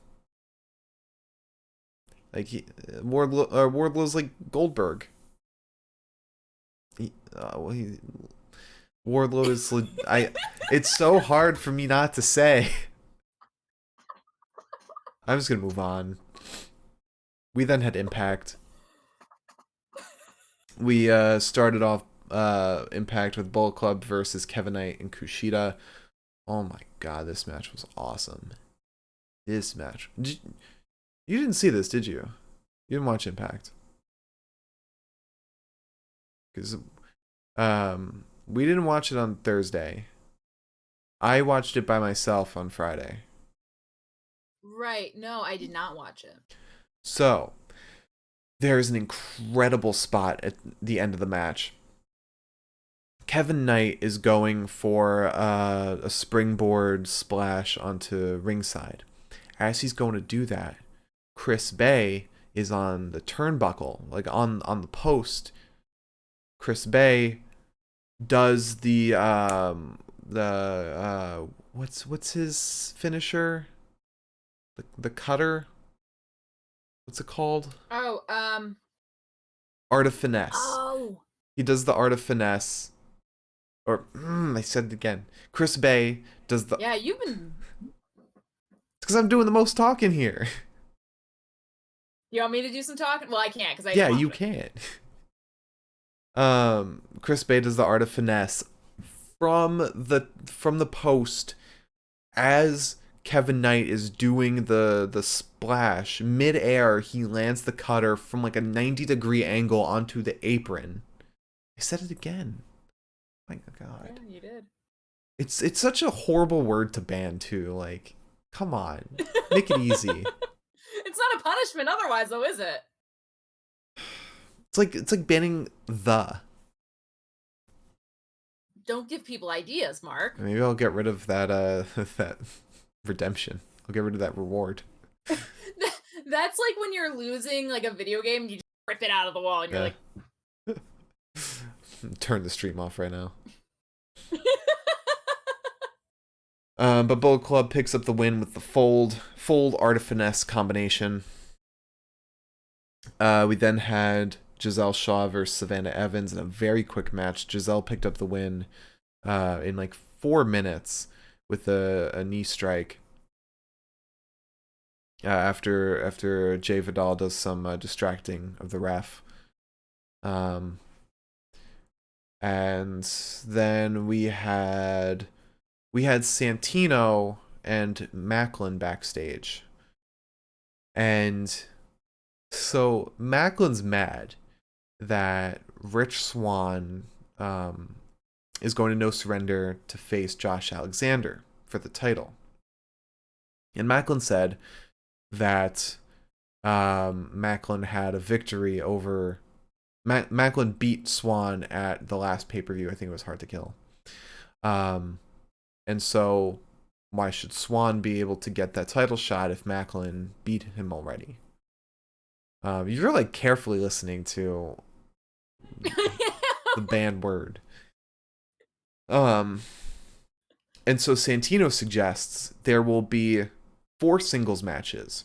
[SPEAKER 2] Wardlow's like Goldberg. Wardlow is it's so hard for me not to say. I'm just gonna move on. We then had Impact. We started off Impact with Bullet Club versus Kevin Knight and Kushida. Oh my god, this match was awesome. This match. You didn't see this, did you? You didn't watch Impact. because we didn't watch it on Thursday. I watched it by myself on Friday.
[SPEAKER 1] Right. No, I did not watch it.
[SPEAKER 2] So, there's an incredible spot at the end of the match. Kevin Knight is going for a springboard splash onto ringside. As he's going to do that, Chris Bay is on the turnbuckle, like on the post. Chris Bay does the what's his finisher? The cutter? What's it called?
[SPEAKER 1] Oh,
[SPEAKER 2] Art of finesse.
[SPEAKER 1] Oh.
[SPEAKER 2] He does the art of finesse. Or I said it again. Chris Bay does the.
[SPEAKER 1] Yeah, you've been.
[SPEAKER 2] It's because I'm doing the most talking here.
[SPEAKER 1] You want me to do some talking? Well, I can't because I.
[SPEAKER 2] Yeah, you can't. Chris Bay does the art of finesse from the post as Kevin Knight is doing the splash. Mid-air, he lands the cutter from like a 90-degree angle onto the apron. I said it again. My God.
[SPEAKER 1] Yeah, you did.
[SPEAKER 2] It's such a horrible word to ban too. Like, come on, make it easy.
[SPEAKER 1] It's not a punishment otherwise, though, is it?
[SPEAKER 2] It's like banning the.
[SPEAKER 1] Don't give people ideas, Mark.
[SPEAKER 2] Maybe I'll get rid of that that redemption. I'll get rid of that reward.
[SPEAKER 1] That's like when you're losing like a video game, you just rip it out of the wall and you're like
[SPEAKER 2] turn the stream off right now. But Bullet Club picks up the win with the fold art of finesse combination. We then had Giselle Shaw versus Savannah Evans in a very quick match. Giselle picked up the win in like 4 minutes with a knee strike. After Jay Vidal does some distracting of the ref. And then we had Santino and Macklin backstage. And so Macklin's mad that Rich Swann is going to No Surrender to face Josh Alexander for the title. And Macklin said that Macklin had a victory over... Macklin beat Swann at the last pay-per-view. I think it was Hard to Kill. And so why should Swann be able to get that title shot if Macklin beat him already? You're like carefully listening to the banned word. And so Santino suggests there will be 4 singles matches.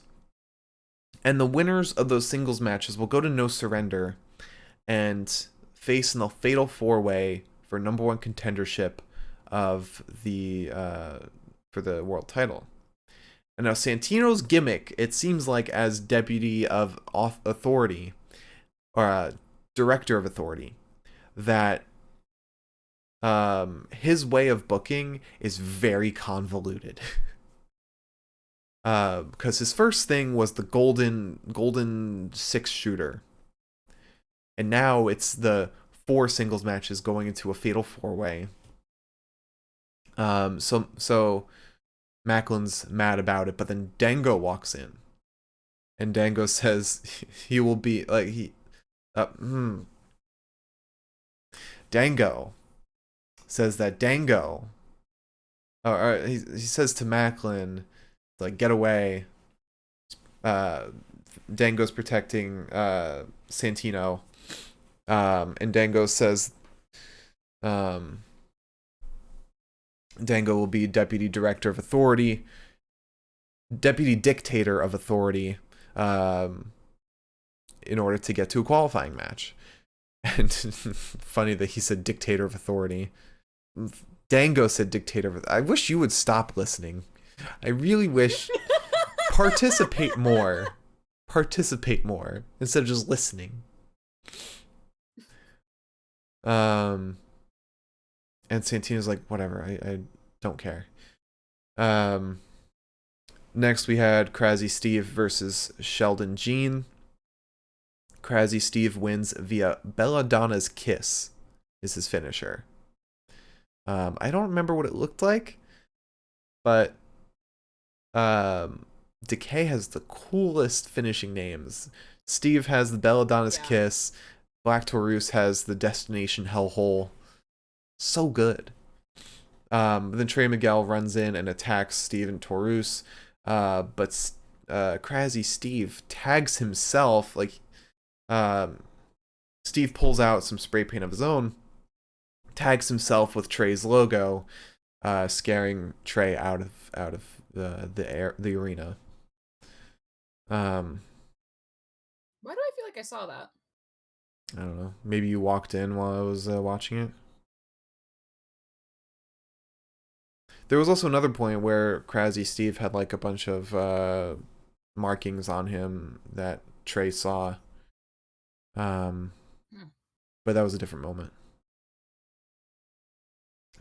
[SPEAKER 2] And the winners of those singles matches will go to No Surrender and face in the Fatal 4-Way for number 1 contendership of the for the world title. And now Santino's gimmick, it seems like as deputy of authority or director of authority, that his way of booking is very convoluted. Because his first thing was the golden 6-shooter. And now it's the 4 singles matches going into a fatal 4-way. So Macklin's mad about it, but then Dango walks in. And Dango says he will be like Dango says that he says to Macklin, like, get away. Dango's protecting Santino. And Dango says Dango will be deputy director of authority, deputy dictator of authority, in order to get to a qualifying match. And funny that he said dictator of authority. Dango said dictator of... I wish you would stop listening. I really wish... Participate more instead of just listening. And Santino's like, whatever, I don't care. Next we had Crazy Steve versus Sheldon Jean. Crazy Steve wins via Belladonna's Kiss is his finisher. I don't remember what it looked like, but Decay has the coolest finishing names. Steve has the Belladonna's Kiss. Black Taurus has the Destination Hellhole. So good. Then Trey Miguel runs in and attacks Steve and Taurus, but Crazy Steve tags himself. Like, Steve pulls out some spray paint of his own, tags himself with Trey's logo, scaring Trey out of the arena.
[SPEAKER 1] Why do I feel like I saw that?
[SPEAKER 2] I don't know. Maybe you walked in while I was watching it. There was also another point where Crazy Steve had like a bunch of markings on him that Trey saw. But that was a different moment.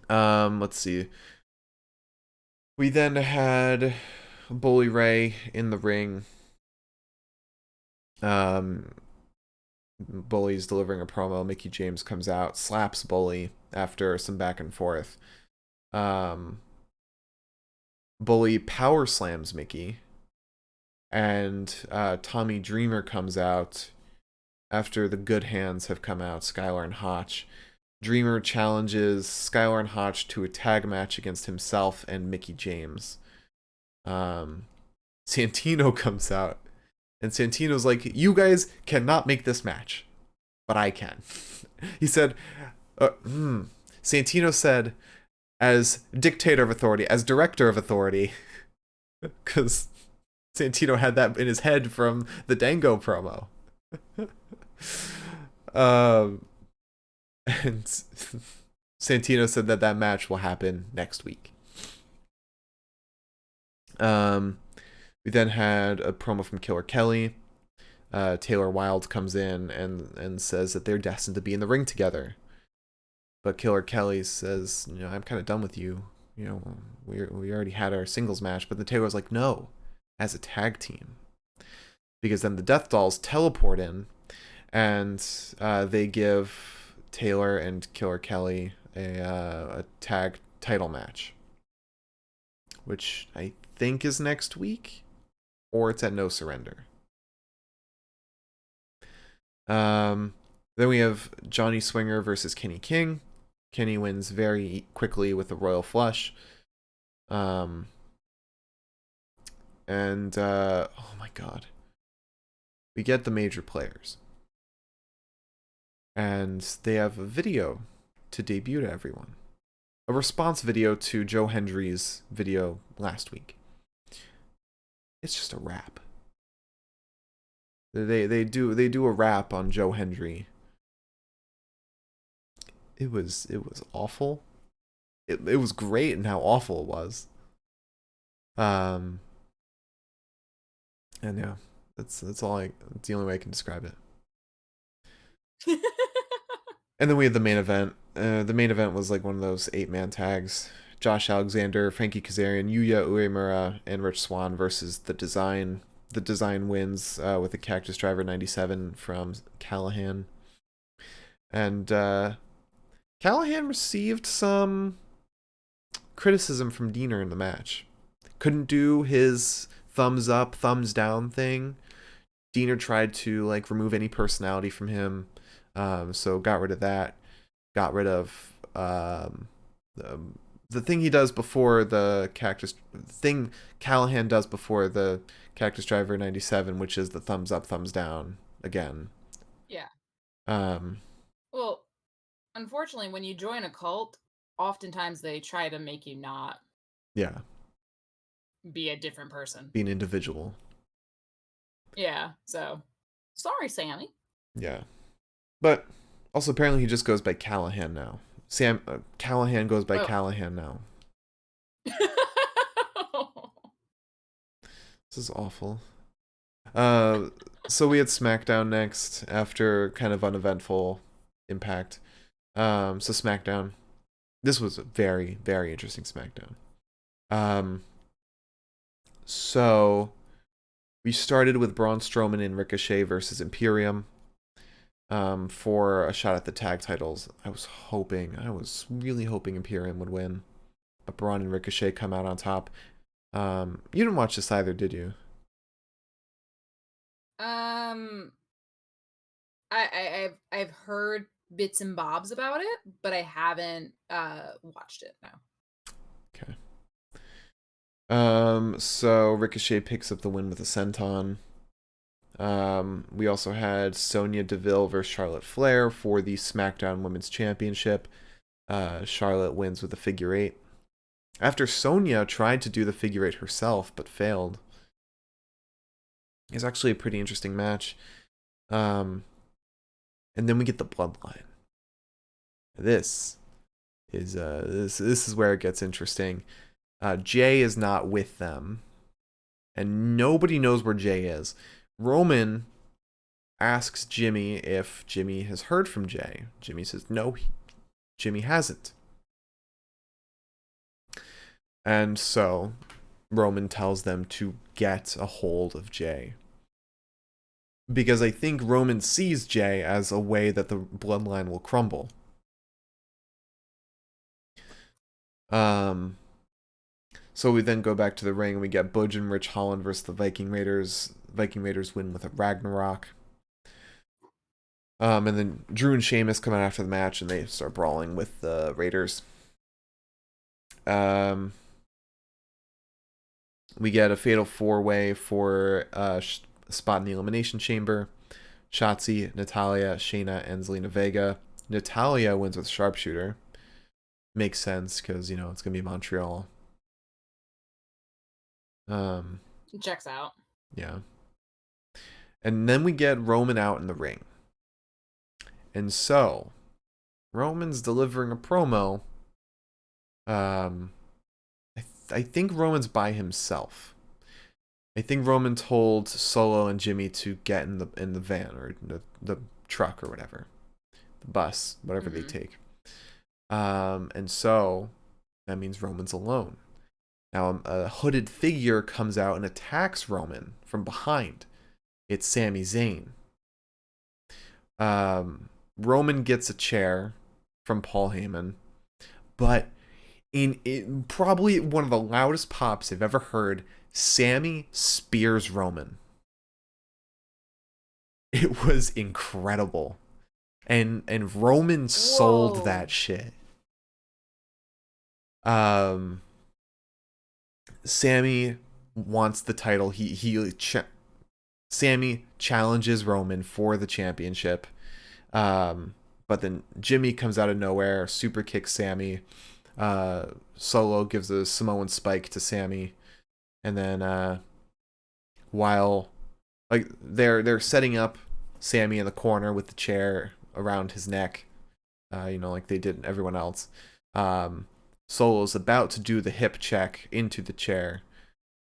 [SPEAKER 2] Let's see. We then had Bully Ray in the ring. Bully's delivering a promo. Mickie James comes out, slaps Bully after some back and forth. Bully power slams Mickie, and Tommy Dreamer comes out after the good hands have come out, Skylar and Hotch. Dreamer challenges Skylar and Hotch to a tag match against himself and Mickie James. Santino comes out, and Santino's like, you guys cannot make this match, but I can. He said, Santino said, as dictator of authority, as director of authority, because Santino had that in his head from the Dango promo. And Santino said that match will happen next week. We then had a promo from Killer Kelly. Taylor Wilde comes in and says that they're destined to be in the ring together. But Killer Kelly says, I'm kind of done with you. We already had our singles match. But the Taylor's like, no, as a tag team. Because then the Death Dolls teleport in, and they give Taylor and Killer Kelly a tag title match, which I think is next week, or it's at No Surrender. Then we have Johnny Swinger versus Kenny King. Kenny wins very quickly with a Royal Flush. Oh my god. We get the major players. And they have a video to debut to everyone. A response video to Joe Hendry's video last week. It's just a rap. They do a rap on Joe Hendry. It was awful. It was great in how awful it was. And yeah, that's that's the only way I can describe it. And then we had the main event. The main event was like one of those 8-man tags. Josh Alexander, Frankie Kazarian, Yuya Uemura, and Rich Swann versus The Design. The Design wins with a Cactus Driver 97 from Callahan. And Callahan received some criticism from Diener in the match. Couldn't do his thumbs up, thumbs down thing. Diener tried to remove any personality from him. So got rid of that. Got rid of the thing he does before the Cactus thing Callahan does before the Cactus Driver 97, which is the thumbs up, thumbs down again.
[SPEAKER 1] Yeah. Well, unfortunately, when you join a cult, oftentimes they try to make you not.
[SPEAKER 2] Yeah.
[SPEAKER 1] Be a different person.
[SPEAKER 2] Be an individual.
[SPEAKER 1] Yeah. So, sorry, Sami.
[SPEAKER 2] Yeah. But also apparently he just goes by Callahan now. Callahan goes by Callahan now. This is awful. So we had SmackDown next after kind of uneventful Impact. So SmackDown. This was a very, very interesting SmackDown. So we started with Braun Strowman and Ricochet versus Imperium. for a shot at the tag titles. I was really hoping Imperium would win, but Braun and Ricochet come out on top. You didn't watch this either, did you?
[SPEAKER 1] Um, I've heard bits and bobs about it, but I haven't watched it. No.
[SPEAKER 2] Okay. So Ricochet picks up the win with a senton. We also had Sonya Deville versus Charlotte Flair for the SmackDown Women's Championship. Charlotte wins with a figure eight. After Sonya tried to do the figure eight herself, but failed. It's actually a pretty interesting match. And then we get the Bloodline. This is where it gets interesting. Jay is not with them, and nobody knows where Jay is. Roman asks Jimmy if Jimmy has heard from Jay. Jimmy says no, Jimmy hasn't. And so Roman tells them to get a hold of Jay. Because I think Roman sees Jay as a way that the bloodline will crumble. So we then go back to the ring and we get Budge and Rich Holland versus the Viking Raiders. Viking Raiders win with a Ragnarok. And then Drew and Sheamus come out after the match and they start brawling with the Raiders. We get a fatal four-way for a spot in the Elimination Chamber. Shotzi, Natalya, Shayna, and Zelina Vega. Natalya wins with Sharpshooter. Makes sense because, it's going to be Montreal.
[SPEAKER 1] Checks out.
[SPEAKER 2] Yeah. And then we get Roman out in the ring. And so, Roman's delivering a promo. I think Roman's by himself. I think Roman told Solo and Jimmy to get in the van or the truck or whatever, the bus, whatever they take. And so that means Roman's alone. Now a hooded figure comes out and attacks Roman from behind. It's Sami Zayn. Roman gets a chair from Paul Heyman, but in probably one of the loudest pops I've ever heard, Sami spears Roman. It was incredible. And Roman sold that shit. Sami wants the title. Sami challenges Roman for the championship. But then Jimmy comes out of nowhere, super kicks Sami. Solo gives a Samoan spike to Sami. And then while they're setting up Sami in the corner with the chair around his neck, like they did everyone else. Solo's about to do the hip check into the chair,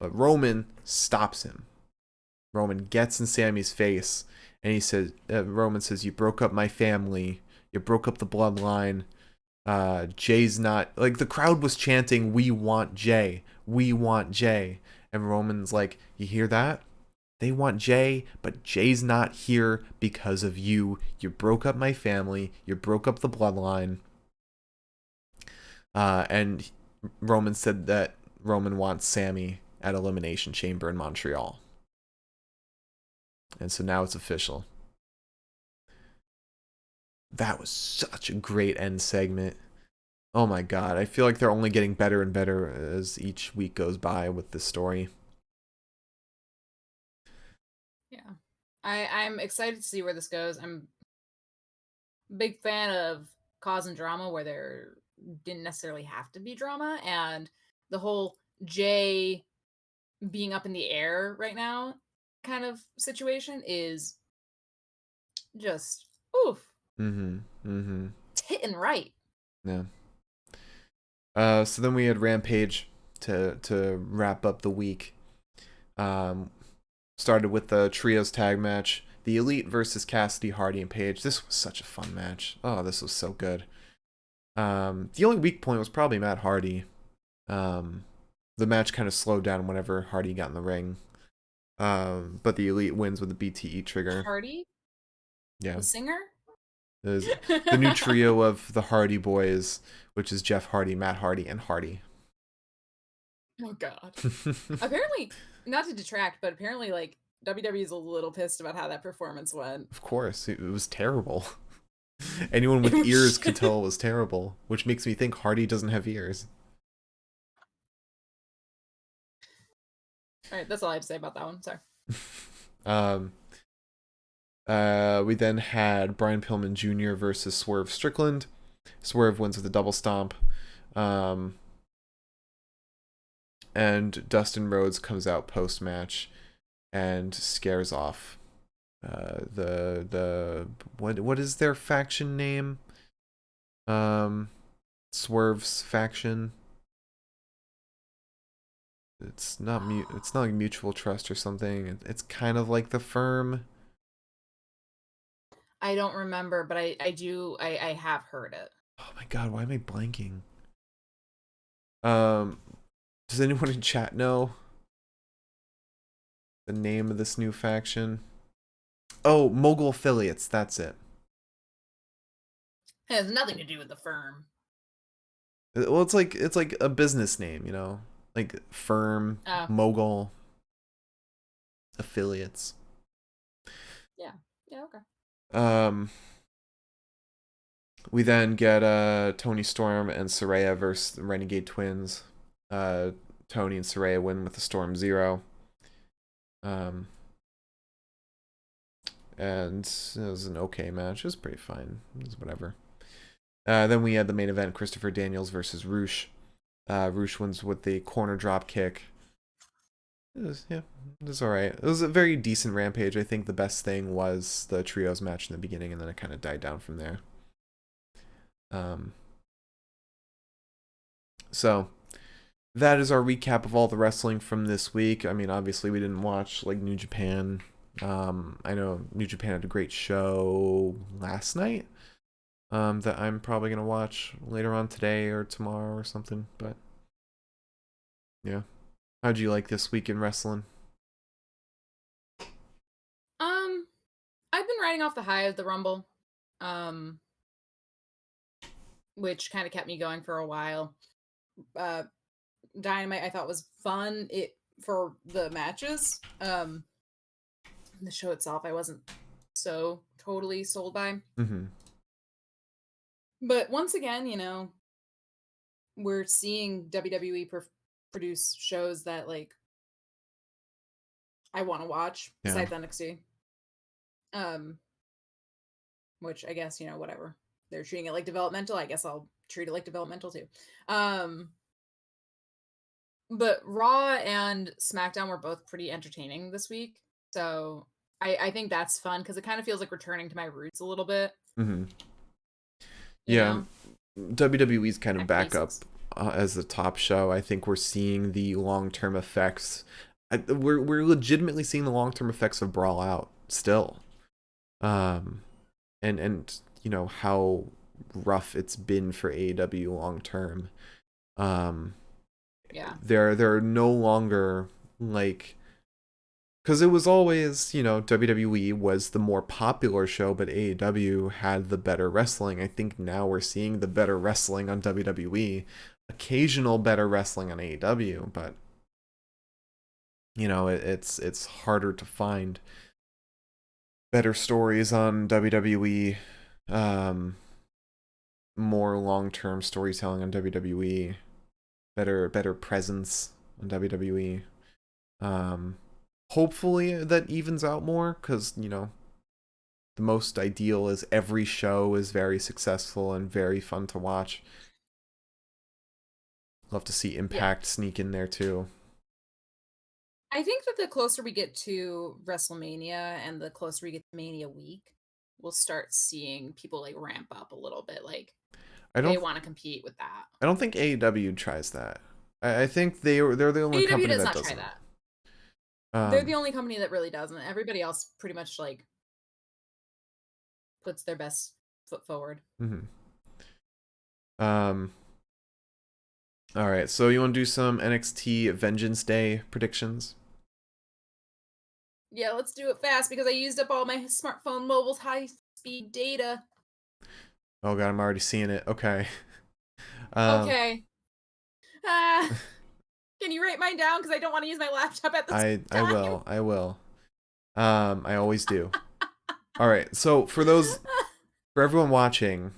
[SPEAKER 2] but Roman stops him. Roman gets in Sami's face, and he says, Roman says, "You broke up my family. You broke up the bloodline. Jay's not," the crowd was chanting, "We want Jay. We want Jay." And Roman's like, "You hear that? They want Jay, but Jay's not here because of you. You broke up my family. You broke up the bloodline." And Roman said that Roman wants Sami at Elimination Chamber in Montreal. And so now it's official. That was such a great end segment. Oh my god, I feel like they're only getting better and better as each week goes by with this story.
[SPEAKER 1] Yeah. I'm excited to see where this goes. I'm a big fan of causing drama where there didn't necessarily have to be drama, and the whole Jay being up in the air right now kind of situation is just oof. It's hitting right.
[SPEAKER 2] Yeah. So then we had Rampage to wrap up the week. Started with the trios tag match. The Elite versus Cassidy, Hardy, and Paige. This was such a fun match. Oh, this was so good. The only weak point was probably Matt Hardy. The match kind of slowed down whenever Hardy got in the ring. But the Elite wins with the BTE trigger.
[SPEAKER 1] Hardy?
[SPEAKER 2] Yeah.
[SPEAKER 1] The singer?
[SPEAKER 2] There's the new trio of the Hardy Boys, which is Jeff Hardy, Matt Hardy, and Hardy.
[SPEAKER 1] Oh God. Apparently, not to detract, but apparently, like, WWE is a little pissed about how that performance went.
[SPEAKER 2] Of course, it was terrible. Anyone
[SPEAKER 1] It
[SPEAKER 2] with ears
[SPEAKER 1] was-
[SPEAKER 2] could tell it was terrible, which makes me think Hardy doesn't have ears.
[SPEAKER 1] All right, that's all I have to say about that one. Sorry.
[SPEAKER 2] um, we then had Brian Pillman Jr. versus Swerve Strickland. Swerve wins with a double stomp. And Dustin Rhodes comes out post match and scares off the what is their faction name? Swerve's faction. It's not it's not like Mutual Trust or something. It's kind of like the Firm.
[SPEAKER 1] I don't remember, but I have heard it.
[SPEAKER 2] Oh my god, why am I blanking? Does anyone in chat know the name of this new faction? Oh, Mogul Affiliates, that's it.
[SPEAKER 1] It has nothing to do with the Firm.
[SPEAKER 2] Well, it's like a business name, you know? Like Firm, Mogul, Affiliates.
[SPEAKER 1] Yeah. Yeah, okay.
[SPEAKER 2] We then get Tony Storm and Saraya versus the Renegade Twins. Tony and Saraya win with the Storm Zero. And it was an okay match. It was pretty fine. It was whatever. Then we had the main event, Christopher Daniels versus Roosh. Roosh wins with the corner drop kick. It was alright. It was a very decent Rampage. I think the best thing was the trios match in the beginning, and then it kind of died down from there. So that is our recap of all the wrestling from this week. I mean, obviously we didn't watch like New Japan. I know New Japan had a great show last night that I'm probably gonna watch later on today or tomorrow or something. But yeah, how'd you like this week in wrestling?
[SPEAKER 1] I've been riding off the high of the Rumble, which kind of kept me going for a while. Dynamite I thought was fun for the matches. The show itself I wasn't so totally sold by.
[SPEAKER 2] Mm-hmm.
[SPEAKER 1] But once again, you know, we're seeing WWE produce shows that like I want to watch besides NXT. Which I guess, you know, whatever. They're treating it like developmental. I guess I'll treat it like developmental too. But Raw and SmackDown were both pretty entertaining this week. So I think that's fun because it kind of feels like returning to my roots a little bit.
[SPEAKER 2] Mm-hmm. Yeah. WWE's kind of back up as the top show. I think we're seeing the long-term effects. We're legitimately seeing the long-term effects of Brawl Out still. And you know how rough it's been for AEW long term.
[SPEAKER 1] Yeah.
[SPEAKER 2] They're no longer like, because it was always, you know, WWE was the more popular show, but AEW had the better wrestling. I think now we're seeing the better wrestling on WWE, occasional better wrestling on AEW, but you know, it's harder to find better stories on WWE, more long-term storytelling on WWE, better presence on WWE. Hopefully that evens out more, because you know the most ideal is every show is very successful and very fun to watch. Love to see Impact sneak in there too.
[SPEAKER 1] I think that the closer we get to WrestleMania and the closer we get to Mania week, we'll start seeing people like ramp up a little bit. Like they want to compete with that.
[SPEAKER 2] I don't think AEW tries that. I think they're the only company that doesn't.
[SPEAKER 1] Try that. They're the only company that really doesn't. Everybody else pretty much like puts their best foot forward.
[SPEAKER 2] Mm-hmm. All right, so you want to do some NXT Vengeance Day predictions?
[SPEAKER 1] Yeah, let's do it fast because I used up all my smartphone mobile's high-speed data.
[SPEAKER 2] Oh god, I'm already seeing it. Okay. Um,
[SPEAKER 1] Okay. Uh, can you write mine down? Because I don't want to use my laptop at the same
[SPEAKER 2] I
[SPEAKER 1] time.
[SPEAKER 2] will. I will. I always do. All right. So for everyone watching,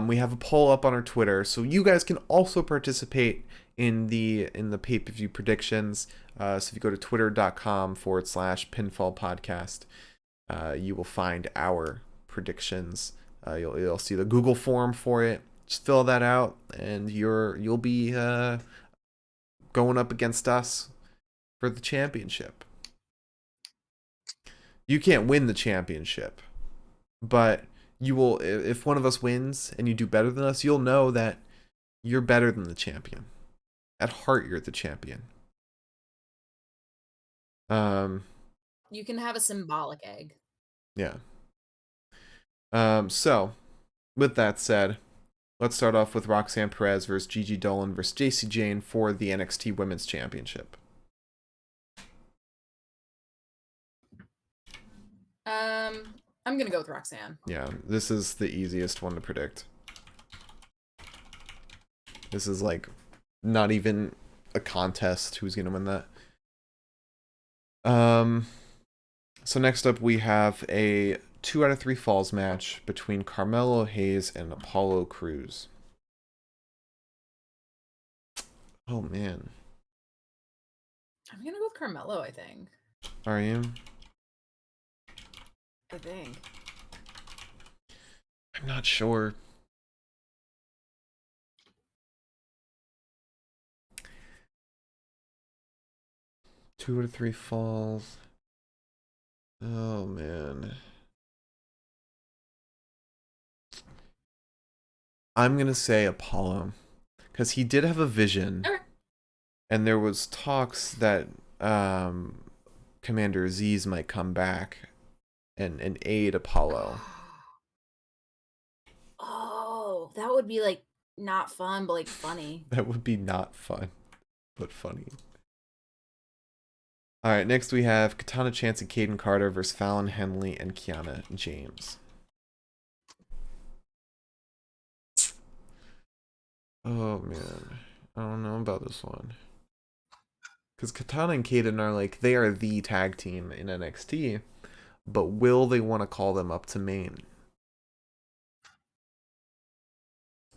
[SPEAKER 2] we have a poll up on our Twitter, so you guys can also participate in the pay-per-view predictions. So if you go to twitter.com/pinfall podcast, you will find our predictions. You'll see the Google form for it. Just fill that out, and you'll be going up against us for the championship. You can't win the championship, but you will. If one of us wins and you do better than us, you'll know that you're better than the champion. At heart, you're the champion. Um,
[SPEAKER 1] You can have a symbolic egg.
[SPEAKER 2] yeah. So with that said, let's start off with Roxanne Perez versus Gigi Dolan versus JC Jane for the NXT Women's Championship.
[SPEAKER 1] I'm gonna go with Roxanne.
[SPEAKER 2] Yeah, this is the easiest one to predict. This is like not even a contest who's gonna win that. So next up we have a 2 out of 3 falls match between Carmelo Hayes and Apollo Crews. Oh man.
[SPEAKER 1] I'm gonna go with Carmelo, I think.
[SPEAKER 2] Are you?
[SPEAKER 1] I think.
[SPEAKER 2] I'm not sure. Two out of 3 falls. Oh man. I'm gonna say Apollo, because he did have a vision,
[SPEAKER 1] Okay.
[SPEAKER 2] and there was talks that Commander Aziz might come back and aid Apollo.
[SPEAKER 1] Oh, that would be like not fun, but like funny.
[SPEAKER 2] That would be not fun, but funny. All right, next we have Katana Chance and Caden Carter versus Fallon Henley and Kiana James. Oh man, I don't know about this one. Because Katana and Caden are like, they are the tag team in NXT, but will they want to call them up to main?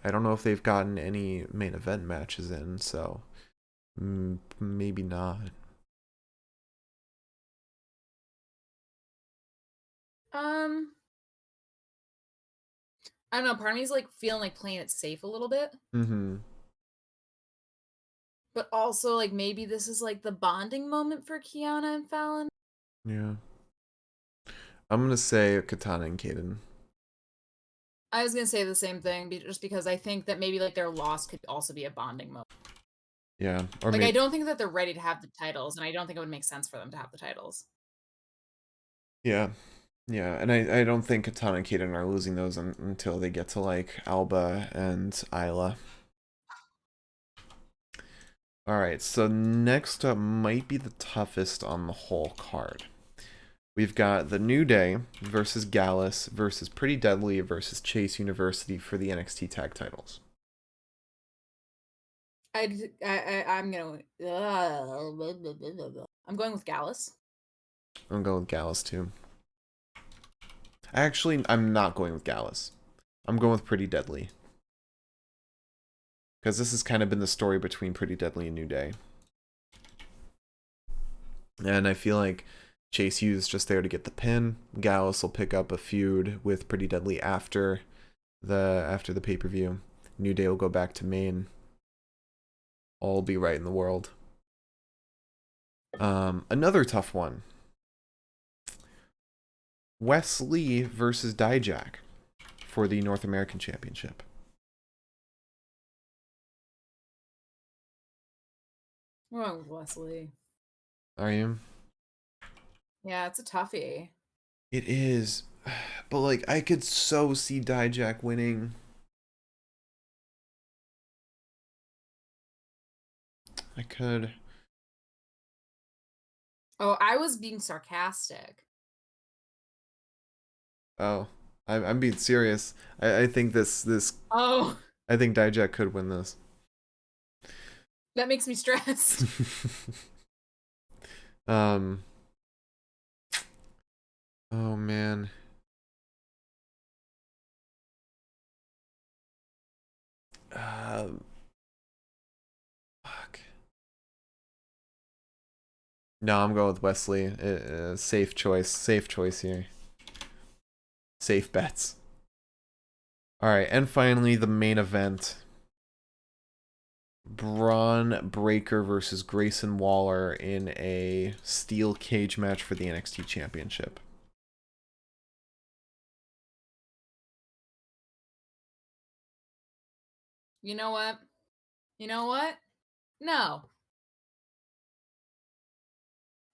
[SPEAKER 2] I don't know if they've gotten any main event matches in, so maybe not.
[SPEAKER 1] I don't know. Part of me is like feeling like playing it safe a little bit,
[SPEAKER 2] Mm-hmm.
[SPEAKER 1] but also like maybe this is like the bonding moment for Kiana and Fallon.
[SPEAKER 2] Yeah. I'm gonna say Katana and Caden.
[SPEAKER 1] I was gonna say the same thing, just because I think that maybe like their loss could also be a bonding moment.
[SPEAKER 2] Yeah, or
[SPEAKER 1] Like I
[SPEAKER 2] maybe.
[SPEAKER 1] don't think that they're ready to have the titles, and I don't think it would make sense for them to have the titles.
[SPEAKER 2] Yeah, yeah, and I don't think Katana and Caden are losing those until they get to like Alba and Isla. All right, so next up might be the toughest on the whole card. We've got the New Day versus Gallus versus Pretty Deadly versus Chase University for the NXT tag titles.
[SPEAKER 1] I'm gonna. I'm going with Gallus.
[SPEAKER 2] I'm going with Gallus too. Actually, I'm not going with Gallus. I'm going with Pretty Deadly. Because this has kind of been the story between Pretty Deadly and New Day. And I feel like Chase U's just there to get the pin. Gallus will pick up a feud with Pretty Deadly after the pay-per-view. New Day will go back to Maine. All will be right in the world. Another tough one. Wes Lee versus Dijak for the North American Championship.
[SPEAKER 1] I'm going with Wesley.
[SPEAKER 2] Are you?
[SPEAKER 1] Yeah, it's a toughie.
[SPEAKER 2] It is. But like I could so see Dijak winning. I could.
[SPEAKER 1] Oh, I was being sarcastic.
[SPEAKER 2] Oh. I'm being serious. I think this
[SPEAKER 1] Oh,
[SPEAKER 2] I think Dijak could win this.
[SPEAKER 1] that makes me stressed.
[SPEAKER 2] um. Oh man. Uh, Fuck. No, I'm going with Wesley. Safe choice. Safe choice here. Safe bets. All right, and finally the main event. Braun Breaker versus Grayson Waller in a steel cage match for the NXT Championship.
[SPEAKER 1] You know what? You know what? No.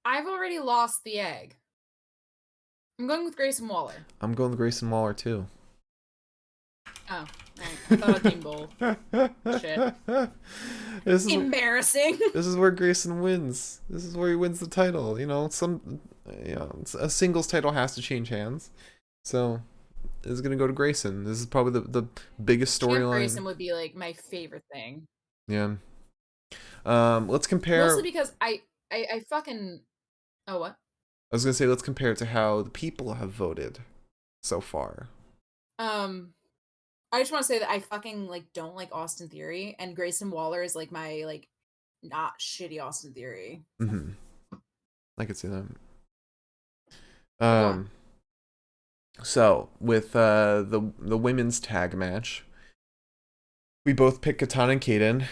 [SPEAKER 1] I've already lost the egg. I'm going with Grayson Waller.
[SPEAKER 2] I'm going with Grayson Waller too.
[SPEAKER 1] Oh, right. I thought I'd team both. Shit.
[SPEAKER 2] This is
[SPEAKER 1] Embarrassing.
[SPEAKER 2] this is where Grayson wins. This is where he wins the title. A singles title has to change hands. So this is gonna go to Grayson. This is probably the biggest
[SPEAKER 1] Champ
[SPEAKER 2] storyline.
[SPEAKER 1] Grayson would be like my favorite thing.
[SPEAKER 2] Yeah. Let's compare.
[SPEAKER 1] Mostly because I fucking. Oh, what?
[SPEAKER 2] I was gonna say let's compare it to how the people have voted so far.
[SPEAKER 1] I just want to say that I fucking like don't like Austin Theory, and Grayson Waller is like my like not shitty Austin Theory.
[SPEAKER 2] Mm-hmm. I could see that.
[SPEAKER 1] But go on.
[SPEAKER 2] So with the women's tag match, we both picked Katana and Kaden.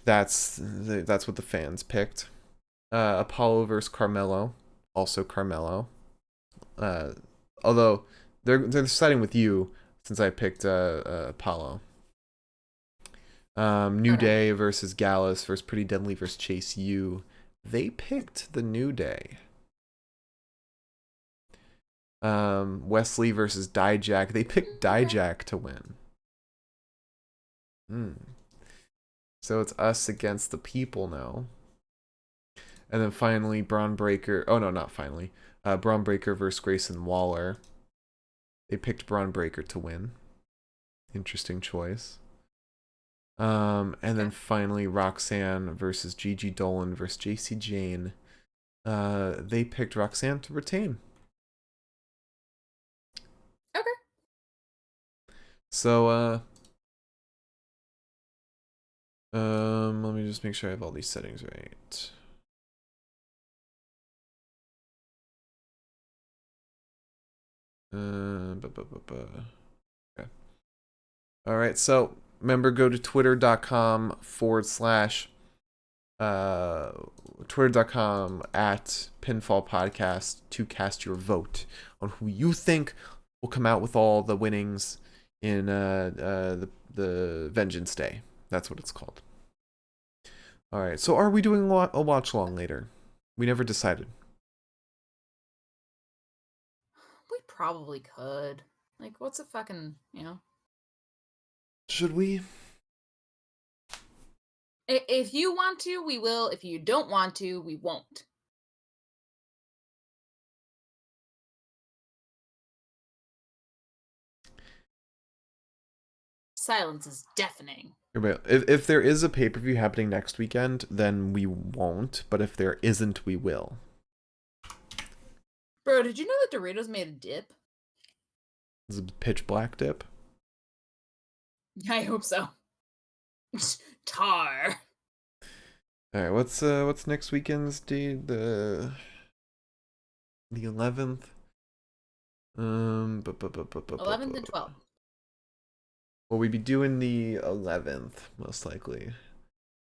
[SPEAKER 2] That's what the fans picked. Apollo versus Carmelo, also Carmelo. Although they're siding with you since I picked Apollo. New Day versus Gallus versus Pretty Deadly versus Chase U. They picked the New Day. Wesley versus Dijak. They picked Dijak to win. So it's us against the people now. And then finally, Braun Breaker. Oh no, not finally. Braun Breaker versus Grayson Waller. They picked Braun Breaker to win. Interesting choice. And then finally, Roxanne versus Gigi Dolan versus JC Jane. They picked Roxanne to retain.
[SPEAKER 1] Okay.
[SPEAKER 2] So, let me just make sure I have all these settings right. Okay. All right. So remember, go to twitter.com/ twitter.com at Pinfall Podcast to cast your vote on who you think will come out with all the winnings in the Vengeance Day. That's what it's called. All right. So are we doing a watch along later? We never decided.
[SPEAKER 1] We probably could. Like, what's a fucking,
[SPEAKER 2] Should we?
[SPEAKER 1] If you want to, we will. If you don't want to, we won't. Silence is deafening.
[SPEAKER 2] If there is a pay-per-view happening next weekend, then we won't. But if there isn't, we will.
[SPEAKER 1] Bro, did you know that Doritos made a dip?
[SPEAKER 2] Is it pitch black dip?
[SPEAKER 1] I hope so. Tar.
[SPEAKER 2] All right, what's next weekend's date? The 11th.
[SPEAKER 1] 11th and 12th.
[SPEAKER 2] Well, we'd be doing the 11th most likely.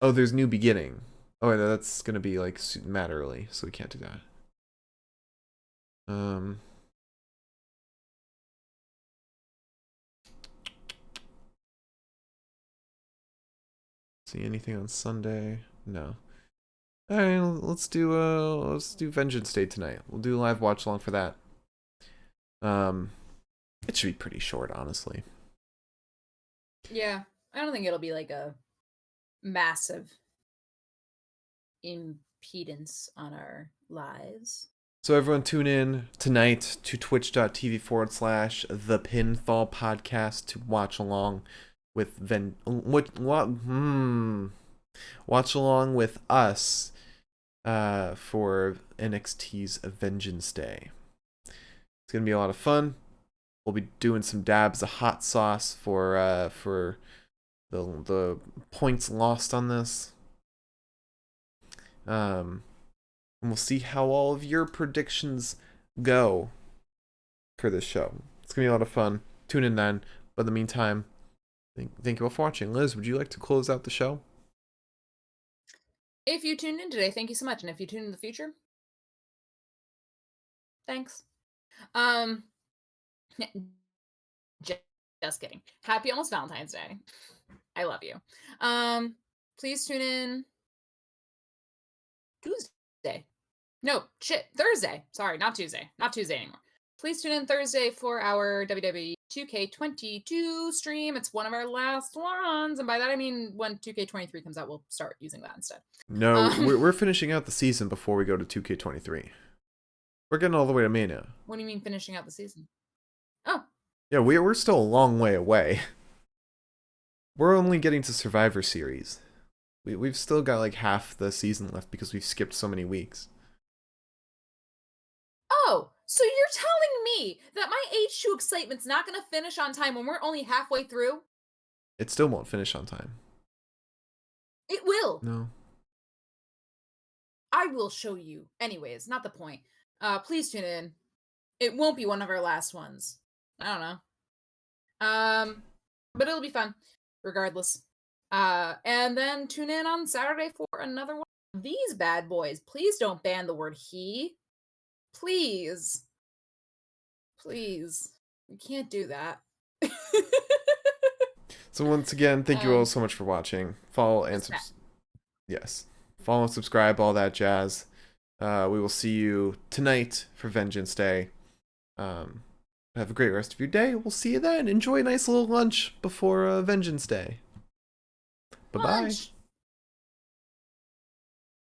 [SPEAKER 2] Oh, there's New Beginning. Oh, that's gonna be like mad early, so we can't do that. See anything on Sunday? No. All right, let's do Vengeance Day tonight. We'll do a live watch along for that. It should be pretty short, honestly.
[SPEAKER 1] Yeah, I don't think it'll be like a massive impedance on our lives.
[SPEAKER 2] So everyone tune in tonight to twitch.tv/the Pinfall Podcast to watch along with watch along with us for NXT's Vengeance Day. It's gonna be a lot of fun. We'll be doing some dabs of hot sauce for the points lost on this. And we'll see how all of your predictions go for this show. It's gonna be a lot of fun. Tune in then. But in the meantime, thank you all for watching. Liz, would you like to close out the show?
[SPEAKER 1] If you tuned in today, thank you so much. And if you tune in the future, thanks. Just kidding. Happy almost Valentine's Day. I love you. Please tune in Tuesday. No, Thursday. Sorry, not Tuesday. Not Tuesday anymore. Please tune in Thursday for our WWE 2K22 stream. It's one of our last ones. And by that, I mean when 2K23 comes out, we'll start using that instead.
[SPEAKER 2] No, we're finishing out the season before we go to 2K23. We're getting all the way to Mania.
[SPEAKER 1] What do you mean finishing out the season? Oh.
[SPEAKER 2] Yeah, we're still a long way away. We're only getting to Survivor Series. We've still got like half the season left because we've skipped so many weeks.
[SPEAKER 1] Oh, so you're telling me that my H2 excitement's not going to finish on time when we're only halfway through?
[SPEAKER 2] It still won't finish on time.
[SPEAKER 1] It will.
[SPEAKER 2] No.
[SPEAKER 1] I will show you. Anyways, not the point. Please tune in. It won't be one of our last ones. I don't know. But it'll be fun, regardless. And then tune in on Saturday for another one of these bad boys. Please don't ban the word he. Please. Please. We can't do that.
[SPEAKER 2] So once again, thank you all so much for watching. Follow and follow and subscribe, all that jazz. We will see you tonight for Vengeance Day. Have a great rest of your day. We'll see you then. Enjoy a nice little lunch before Vengeance Day. Bye-bye.